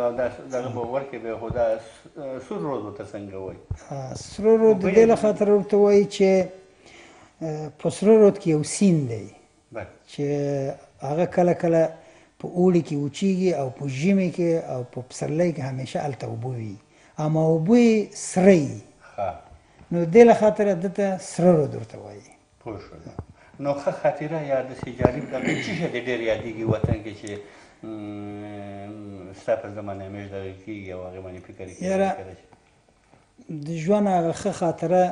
دغه به ورکړې بیا، خو دا سور رود ورته څنګه وایي؟ سره رود د دې له خاطره ورته وایي چې په سره رود کې یو سیند دی چې هغه کله کله په اوړي کې وچیږي او په ژمي کې او په پسرلي کې همیشه هلته اوبه وي، اما اوبه یې سره وي، نو دې له خاطره ده ته سره رود ورته وایي. پوه شولم. نو ښه خاطره یا داسې جالب دغه څه شی دې ډېر یادېږي وطن کې چې ستا په زمانه همیش دغه کېږي او هغې باندې فکر یې یاره د ژوند هغه ښه خاطره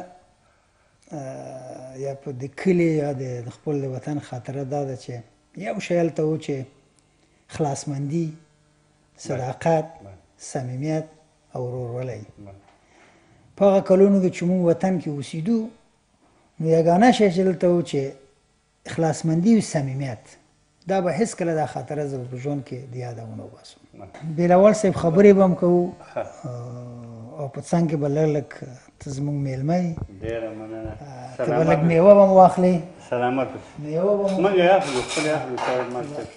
یا په د کلي یا د خپل وطن خاطره دا ده چې یو شی هلته و چې خلاصمندي، صداقت، صمیمیت او ورورولۍ. په هغه کلونو کې چې موږ وطن کې اوسېدو نو یګانه شی چې دلته و چې اخلاصمندي او صمیمیت، دا به هېڅکله دا خاطره زه په ژوند کې د یاده ونه وباسم. بېلوال صاحب خبرې به هم کوو او په څنګ کې به لږ لږ ته زموږ میلمه یې، ډېره مننه. ته به لږ میوه به م واخلې. سلامت اوسې. میوه به موږ یې اخلو، خپل یې اخلو صاحب مکتب.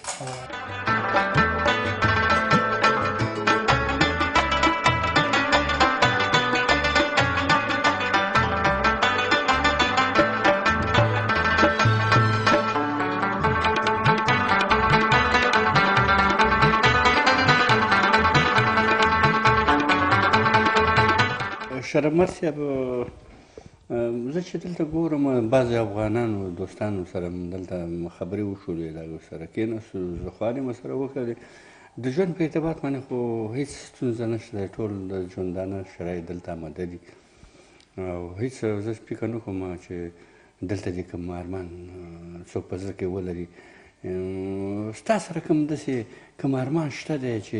شرمت صاحب، زه چې دلته ګورم بعضې افغانانو دوستانو سره دلته خبرې وشولې، د هغوی سره کېناستو، زخوانې مو سره وکړلې. د ژوند په اعتبار باندې خو هېڅ ستونزه نشته دی، ټول د ژوندانه شرایط دلته آماده دي او هېڅ زه فکر نه کوم چې دلته دې کوم ارمان څوک په زړه کې ولري. ستا سره کوم داسې کوم ارمان شته دی چې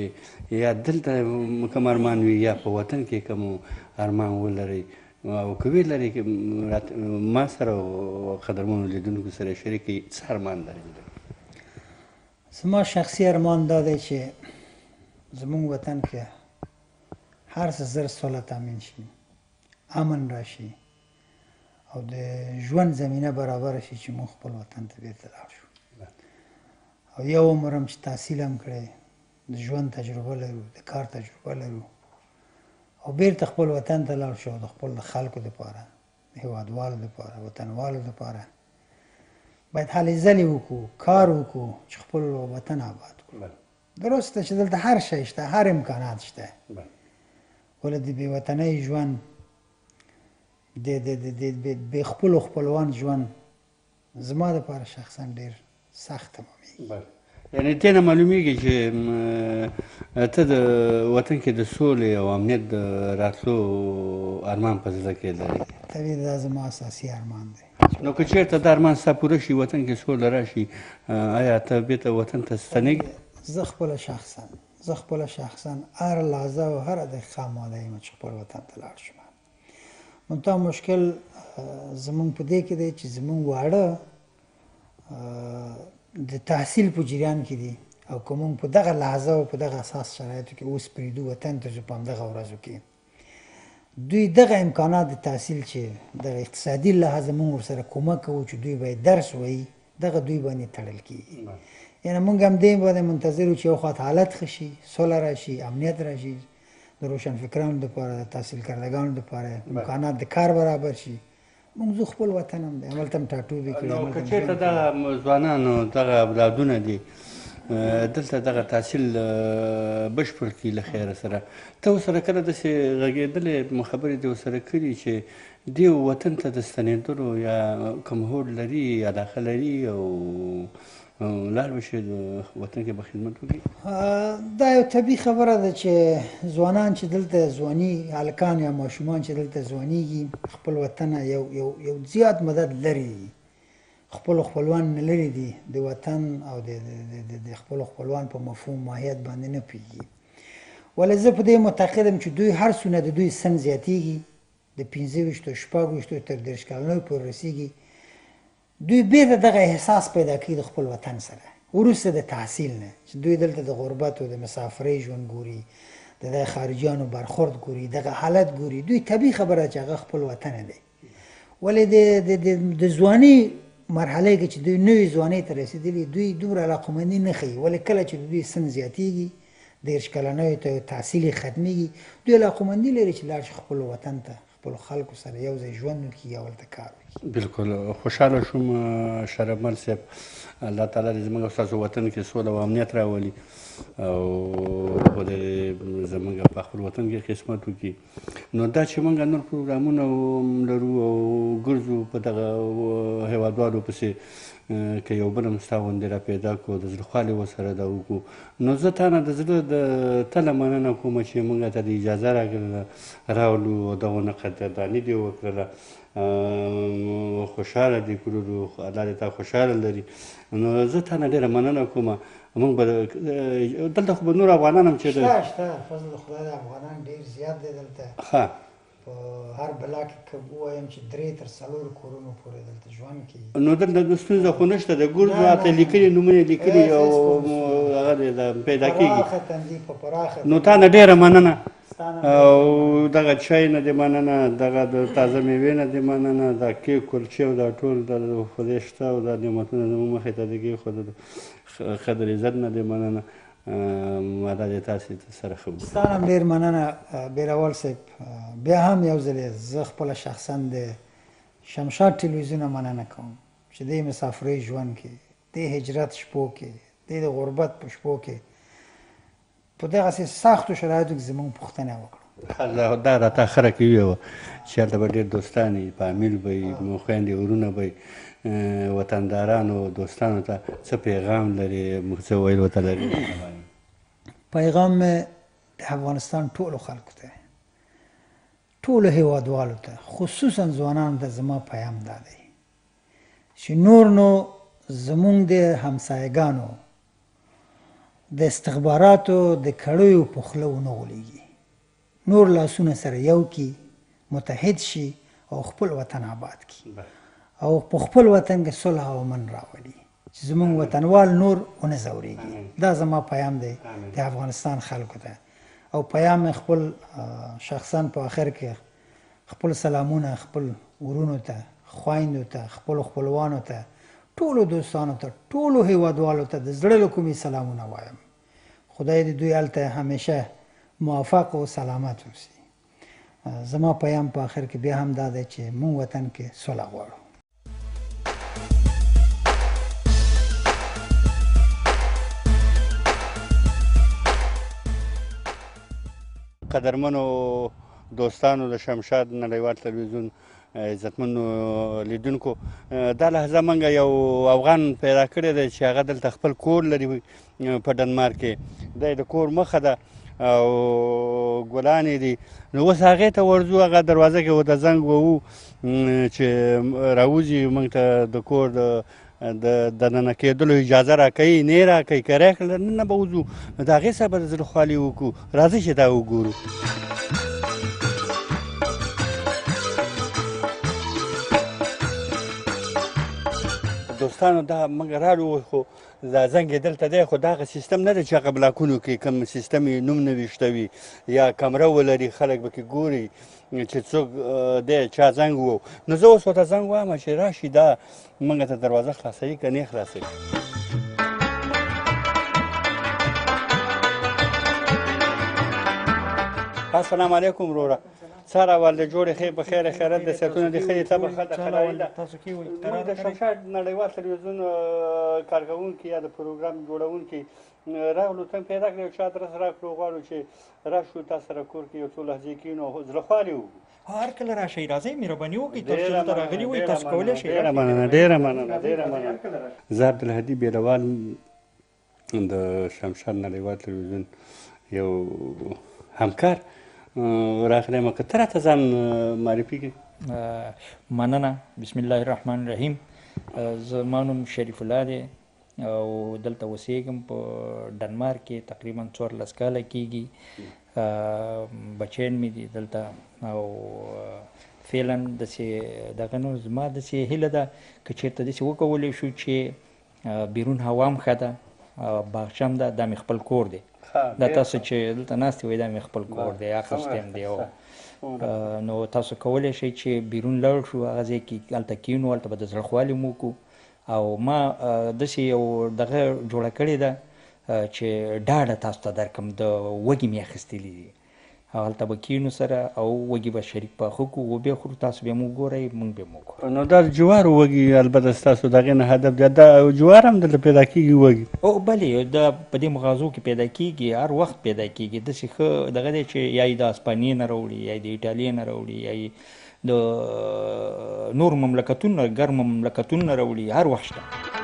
یا دلته کوم ارمان وي یا په وطن کې کوم ارمان ولرئ او که ویې لرئ ما سره او قدرمنو لیدونکو سره شریک کړئ، څه ارمان لرئ؟ زما شخصي ارمان دا دی چې زموږ وطن کې هر څه زر صلح تامین شي، امن راشي او د ژوند زمینه برابره شي چې موږ خپل وطن ته بېرته لاړ شو او یو عمر هم چې تحصیل هم کړی، د ژوند تجربه لرو، د کار تجربه لرو او بیرته خپل وطن ته لاړ شو د خپل خلکو دپاره، د هېوادوالو دپاره، وطنوالو دپاره باید هلې ځلې وکړو، کار وکړو چې خپل وطن آباد کړو. درسته چې دلته هر شی شته، هر امکانات شته، ولې د بې وطنۍ ژوند، د بې خپلو خپلوان ژوند زما دپاره شخصا ډېر سخت تمامېږي. یعنې دې نه معلومیږي چې ته د وطن کې د سولې او امنیت د راتلو ارمان په زړه کې لرې؟ طبیعي دا زما اساسي ارمان دی. نو که چېرته دا ارمان ستا پوره شي، وطن کې سوله راشي، آیا ته بېرته وطن ته ستنېږې؟ زه خپله شخصا هر لحظه او هر دقیقه آماده یم چې خپل وطن ته لاړ شم. منتها مشکل زمونږ په دې کې دی چې زمونږ واړه د تحصیل په جریان کې دي او که موږ په دغه لحظه او په دغه اساس شرایطو کې اوس پرېږدو وطن ته ځو په همدغه ورځو کې، دوی دغه امکانات د تحصیل چې د اقتصادي لحاظه موږ ورسره کومک کوو چې دوی باید درس وایي، دغه دوی باندې تړل کېږي. یعنې موږ هم دې باندې منتظر یو چې یو خواته حالت ښه شي، سوله راشي، امنیت راشي، د روشنفکرانو دپاره، د تحصیل کردګانو دپاره امکانات د کار برابر شي. موږ زه خپل وطن هم دی، هملته هم ټاټوبې کړي. نو که چېرته دغه ځوانانو دغه اولادونه دي دلته دغه تحصیل بشپړ کړي له خیره سره، ته ورسره کله داسې غږېدلې خبرې دې ورسره کړي چې دې وطن ته د ستنېدلو یا کوم هوډ لري یا علاقه لري او لاړ به شي وطن کې به خدمت وکړي؟ دا یو طبیعي خبره ده چې ځوانان چې دلته ځواني، هلکان یا ماشومان چې دلته ځوانېږي، خپل وطن یو زیات مدد لري، خپلو خپلوان نه لرې دي، د وطن او د خپلو خپلوان په مفهوم ماهیت باندې نه پوهېږي. ولې زه په دې معتقدم چې دوی هر څونه د دوی سن زیاتېږي، د 25 شپږ ویشتو تر 30 کلنیو پورې رسېږي، دوی بیرته دغه احساس پیدا کوي د خپل وطن سره وروسته د تحصیل نه چې دوی دلته د غربت او د مسافرۍ ژوند ګوري د خارجیانو برخورد ګوري دغه حالت ګوري دوی طبیعي خبره چې هغه خپل وطن دی ولې د ځواني مرحله کې چې دوی نوې ځوانۍ ته رسېدلي دوی دومره علاقمندي نه ښیي ولې کله چې دوی سن زیاتېږي 30 کلنیو ته تحصیل یې ختمېږي دوی علاقمندي لري چې لاړ شي خپل وطن ته خپل خلکو سره یو ځای ژوند وکړي یا هلته کار وکړي بالکل خوشحاله شوم شرفمل صاحب الله تعالی دې زموږ او ستاسو وطن کې سوله او امنیت راولي او خدای زموږ په خپل وطن کې قسمت وکړي نو دا چې موږ نور پروګرامونه لرو او ګرځو په دغه هېوادوالو پسې که یو بل هم ستا غوندې را پیدا کړو د زړه خوالې ورسره دا وکړو نو زه تا نه د زړه د تله مننه کوم چې موږ ته د اجازه راکړله راولو او دغونه قدرداني دې وکړله خوشحاله دې کړلو الله دې تا خوشحاله لري نو زه تا نه ډېره مننه کوم موږ به دلته خو به نور افغانان هم چې شته فضل د خدای د افغانان ډېر زیات دی دلته ښه په هر بلاک کې ووایم چې 3 تر 4 کورونو پورې دلته ژوند کوي نو دلته ستونزه خو نشته د ګرځو راته لیکلي نومونه لیکلي او هغه پیدا کېږي پراخه تندي په پراخه نو تا نه ډېره مننه او دغه چای نه دې مننه دغه د تازه میوې نه دې مننه دا کیک کلچې او دا ټول د خدای شته او دا نعمتونه زموږ مخې ته دي خو د قدر عزت نه دې مننه الله دې تاسې سره ښه وکړي ستا هم ډېر مننه بیراول صاحب بیا هم یو ځل زه خپله شخصا د شمشاد ټلویزیون مننه کوم چې دې مسافرۍ ژوند کې دې هجرت شپو کې دې د غربت په شپو کې په دغسې سختو شرایطو کې زموږ پوښتنه وکړو الله دا راته خره کوي وه چې هلته به ډېر دوستان وي فامیل به وي خویندې ورونه به وي وطندارانو دوستانو ته څه پیغام لري موږ څه ویل ورته لري پیغام مې د افغانستان ټولو خلکو ته ټولو هېوادوالو ته خصوصا ځوانانو ته زما پیغام دا دی چې نور نو زموږ د همسایګانو د استخباراتو د کړیو په خوله ونه غولېږي نور لاسونه سره یو کړي متحد شي او خپل وطن آباد کړي او په خپل وطن کې صلح او امن راولي چې زموږ وطنوال نور ونه ځورېږي دا زما پیام دی د افغانستان خلکو ته او پیام مې خپل شخصا په آخر کې خپل سلامونه خپل ورونو ته خویندو ته خپلو خپلوانو ته ټولو دوستانو ته ټولو هېوادوالو ته د زړه له کومې سلامونه وایم خدای دې دوی هلته همیشه موفق او سلامت اوسي زما پیام په آخر کې بیا هم دا دی چې مونږ وطن کې صلح غواړو قدرمنو دوستانو د شمشاد نړیوال تلویزیون عزتمنو لیدونکو دا لحظه موږ یو افغان پیدا کړی دی چې هغه دلته خپل کور لري په ډنمارک کې دی د کور مخه ده او ګلانې دي نو اوس هغې ته ورځو هغه دروازه کې ورته زنګ ووهو چې راوځي موږ ته د کور د دننه کېدلو اجازه راکوي نه یې راکوي که راکړله نه به وځو د هغې سره به د زړه خوالي وکړو راځئ چې دا وګورو دوستانو دا موږ رالو خو دا زنګ یې دلته دی خو دغه سیستم نه دی چې هغه بلاکونو کې کوم سیستم یې نوم نه ویشته وي یا کمره ولري خلک به کې ګوري چې څوک دی چا زنګ وو نو زه اوس ورته زنګ وایم چې راشي دا موږ ته دروازه خلاصوي که نه خلاصوي السلام علیکم وروره څه راول د جوړې ښې په خیره خیرت د صحتونه دې ښه دي ته به ښه ده خدایي ده موږ د شمشاد نړیوال تلویزیون کارکوونکي یا د پروګرام جوړونکي راغلو ته پیدا کړی یو چا ادرس راکړو غواړو چې راشو تا سره کور کې یو څو لحظې کښېنو زړه خوالې وکړو هر کله راشئ راځئ مهرباني وکړئ تاسو چې دلته راغلي وئ تاسو کولی شئ ډېره مننه ډېره مننه ډېره مننه زه عبدالهادي بیروال د شمشاد نړیوال تلویزیون یو همکار راغلی یم که ته راته ځان معرفي کړې مننه بسم الله الرحمن الرحیم زما نوم شریف الله دی او دلته اوسېږم په ډنمارک کې تقریبا 14 کاله کېږي بچیان مې دي دلته او فعلا داسې دغه نو زما داسې هیله ده که چېرته داسې وکولی شو چې بیرون هوا هم ښه ده باغچه هم ده دا مې خپل کور دی دا تاسو چې دلته ناست وئ دا مې خپل کور دی اخیستی هم دی نو تاسو کولی شئ چې بیرون لاړ شو هغه ځای کې هلته کښېنو هلته به د زړه خوالي مو وکړو او ما داسې یو دغه جوړه کړې ده چې ډاډه تاسو ته درکړم د وږي مې اخیستلي دي هلته به کښېنو سره او وږي به شریک پاخه کړو وبیا خورو تاسو بیا مو ګورئ موږ بیا مو ګورو نو دا د جوارو وږي البته ستاسو د هغې نه هدف دی دا جوار هم دلته پیدا کېږي وږي او بلې دا په دې مغازو کې پیدا کېږي هر وخت پیدا کېږي داسې ښه دغه دی چې یا یې د اسپانیې نه راوړي یا یې د ایټالیې نه راوړي یا یې د نور مملکتونو ګرم مملکتونو نه راوړي هر وخت شته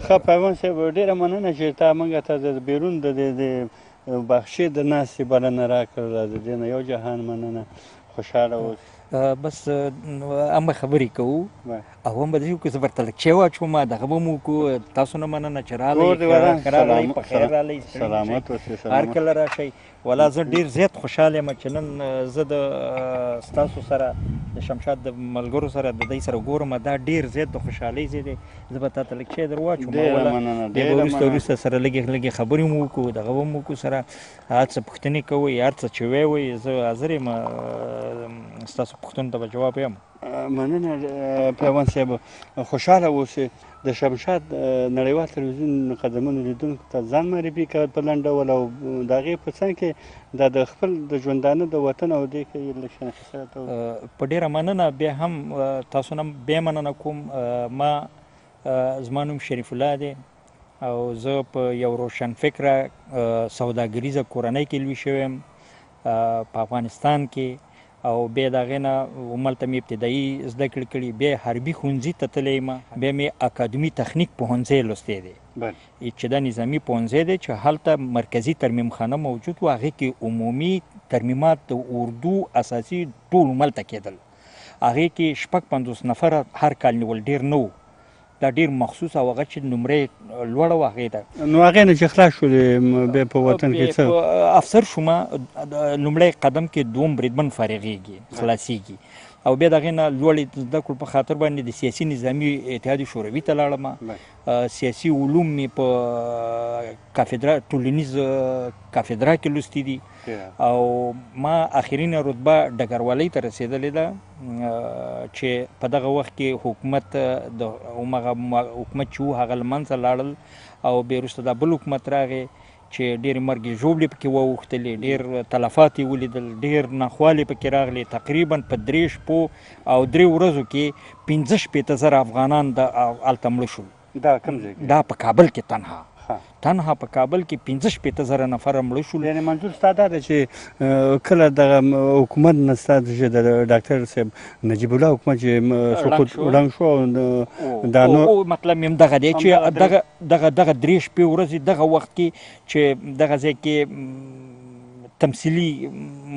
ښه پیوان صاحب ډېره مننه چې تا موږ ته د بیرون د باغچې د ناستې بلنه راکړله د دې نه یو جهان مننه خوشحاله اوسئ بس هم خبرې کوو او هم به داسې وکړو زه ورته لږ چای واچوم دغه به مو وکړو تاسو نه مننه چې راغلئ په خیر راغلئ سلامت اوسئ هر کله راشئ والا زه ډېر زیات خوشحاله یم چې نن زه د ستاسو سره د شمشاد د ملګرو سره د دوی سره ګورم دا ډېر زیات د خوشحالۍ ځای دی زه به تا ته لږ چای در واچوم بیا به وروسته سره لږې خبرې مو وکړو دغه به مو وکړو سره هر څه پوښتنې کوئ هر څه چې وی زه حاضر یم ستاسو پوښتنو ته به جواب یم مننه پیوان صاحب خوشحاله اوسئ د شمشاد نړیوال تلویزیون قدمونو لیدونکو ته ځان معرفي کوئ په لنډ ډول او د هغې په څنګ کې دا د خپل د ژوندانه د وطن او دې کې لږ شناخته په ډېره مننه بیا هم تاسو نه بیا مننه کوم ما زما نوم شریف الله دی او زه په یو روشنفکره سوداګریزه کورنۍ کې لوی شوی یم په افغانستان کې او بیا د هغې نه هملته مې ابتدایي زده کړې کړي بیا حربي ښوونځي ته تللی یم بیا مې اکاډمي تخنیک پوهنځی لوستی دی چې دا نظامي پوهنځی دی چې هلته مرکزي ترمیم خانه موجود و هغې کې عمومي ترمیمات د اردو اساسي ټول هملته کېدل هغې کې 56 نفره هر کال نیول ډېر نه و دا ډېر مخصوص او هغه چې نمرې لوړه وه هغې ته نو هغې نه چې خلاص شولې بیا په وطن کې څه افسر شومه لومړی قدم کې دوم بریدمن فارغېږي خلاصېږي او بیا د هغې نه لوړې زده کړو په خاطر باندې د سیاسي نظامي اتحاد شوروي ته لاړم سیاسي علوم مې په ټولنیز کافدرا کې لوستي دي او ما آخرینه رتبه ډګروالۍ ته رسېدلې ده چې په دغه وخت کې حکومت د همغه حکومت چې و هغه له منځه لاړل او بیا وروسته دا بل حکومت راغی چې ډېرې مرګې ژوبلې پکې واوښتلې ډېر تلفات یې ولیدل ډېر ناخوالې پکې راغلې تقریبا په 3 شپو او 3 ورځو کې 15,000 افغانان هلته مړه شول دا په کابل کې تنها په کابل کې 15,000 نفره مړه شول یعنې منظور ستا دا ده چې کله دغه حکومت نه ستا چې د ډاکټر صاحب نجیب الله حکومت چې سقوط ړنګ شو دا نور مطلب مې همدغه دی چې دغه 3 شپې ورځې دغه وخت کې چې دغه ځای کې تمثیلي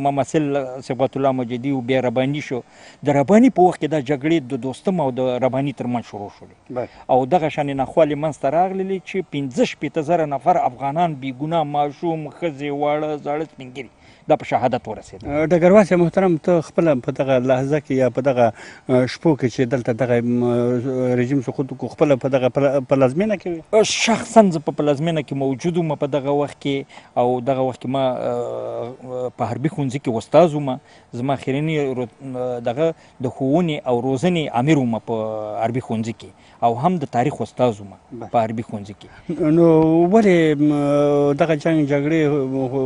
ممثل صبغت الله مجدي و بیا رباني شو د رباني په وخت کې دا جګړې د دوستم او د رباني ترمنځ شروع شولې او دغه شانې ناخوالې منځته راغللې چې 15,000 نفر افغانان بېګناه ماشوم ښځې واړه زاړه سپین ږیري دا په شهادت ورسېده ډګروال صاحب محترم ته خپله په دغه لحظه کې یا په دغه شپو کې چې دلته دغه رژیم سقوط وکړو خپله په دغه پلازمینه کې شخصا زه په پلازمینه کې موجود وم په دغه وخت کې او دغه وخت کې ما په حربي ښوونځي کې استاد وم زما اخریني دغه د ښوونې او روزنې امیر وم په حربي ښوونځي کې او هم د تاریخ استاد وم په حربي ښوونځي کې نو ولې دغه جګړې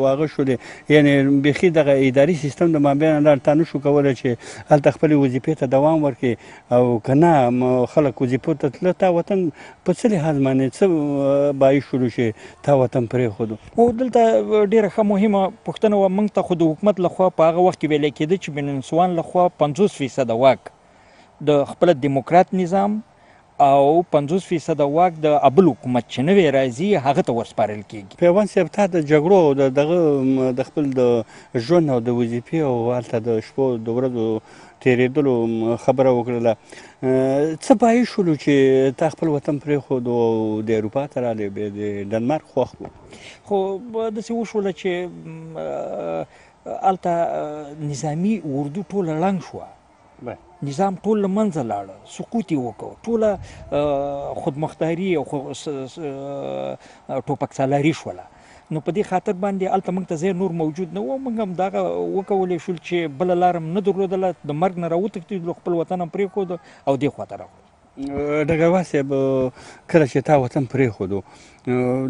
هغه شولې یعنې بیخي دغه اداري سیستم د مابین لار تا نه شو کولی چې هلته خپلې وظیفې ته دوام ورکړي او که نه خلک وظیفو ته تله تا وطن په څه لحاظ باندې څه باعث شروع چې تا وطن پرېښودو او دلته ډېره ښه مهمه پوښتنه وه موږ ته خو د حکومت لخوا په هغه وخت کې ویلی کېده چې بنسوان لخوا 50% واک د خپله دیموکرات نظام او 50% واک د ابل حکومت چې نوی راځي هغه ته ورسپارل کېږي. پیوند صاحب تا د جګړو او دغه د خپل د ژوند او د وظیفې او هلته د شپو د ورځو تېرېدلو خبره وکړله. څه باعث شولو چې تا خپل وطن پرېښود او د اروپا ته راغلې بیا د ډنمارک خوښ کړو؟ خو داسې وشوله چې هلته نظامي اردو ټوله ړنګ شوه، نظام ټول له منځه لاړه، سقوط یې وکړ، ټوله خودمختاري او ټوپک سالاري شوله. نو په دې خاطر باندې هلته موږ ته ځای نور موجود نه و، موږ هم دغه وکولی شول چې بله لاره هم نه درلودله، د مرګ نه راوتښتېدلو، خپل وطن هم پرېښود او دې خواته راغلو. ډګروال صاحب کله چې تا وطن پرېښودو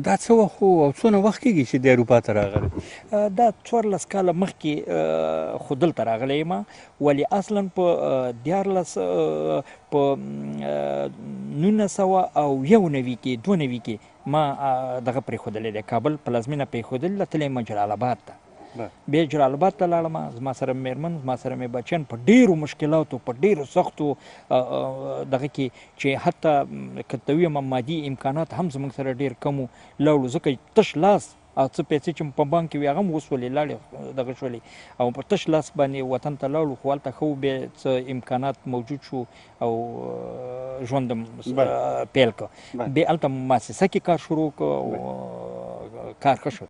دا څه وخت او څونه وخت کېږي چې د اروپا ته راغلی؟ دا 14 کاله مخکې خو دلته راغلی یم، ولې اصلا په 1991 کې 92 کې ما دغه پرېښودلی دی، کابل پلازمینه پرېښودلې، تللی یم جلال آباد ته. بیا جلال آباد ته لاړم، زما سره مېرمن، زما سره مې بچیان په ډېرو مشکلاتو، په ډېرو سختو دغه کې چې حتی که ته ووایم مادي امکانات هم زموږ سره ډېر کم وو، لاړو ځکه تش لاس او څه پیسې چې په بانک کې وي هغه هم وسولې، لاړې دغه شولې او په تش لاس باندې وطن ته لاړو. خو هلته ښه بیا څه امکانات موجود شو او ژوند پیل کړ. بیا هلته مؤسسه کې کار شروع کړ او کار ښه شو.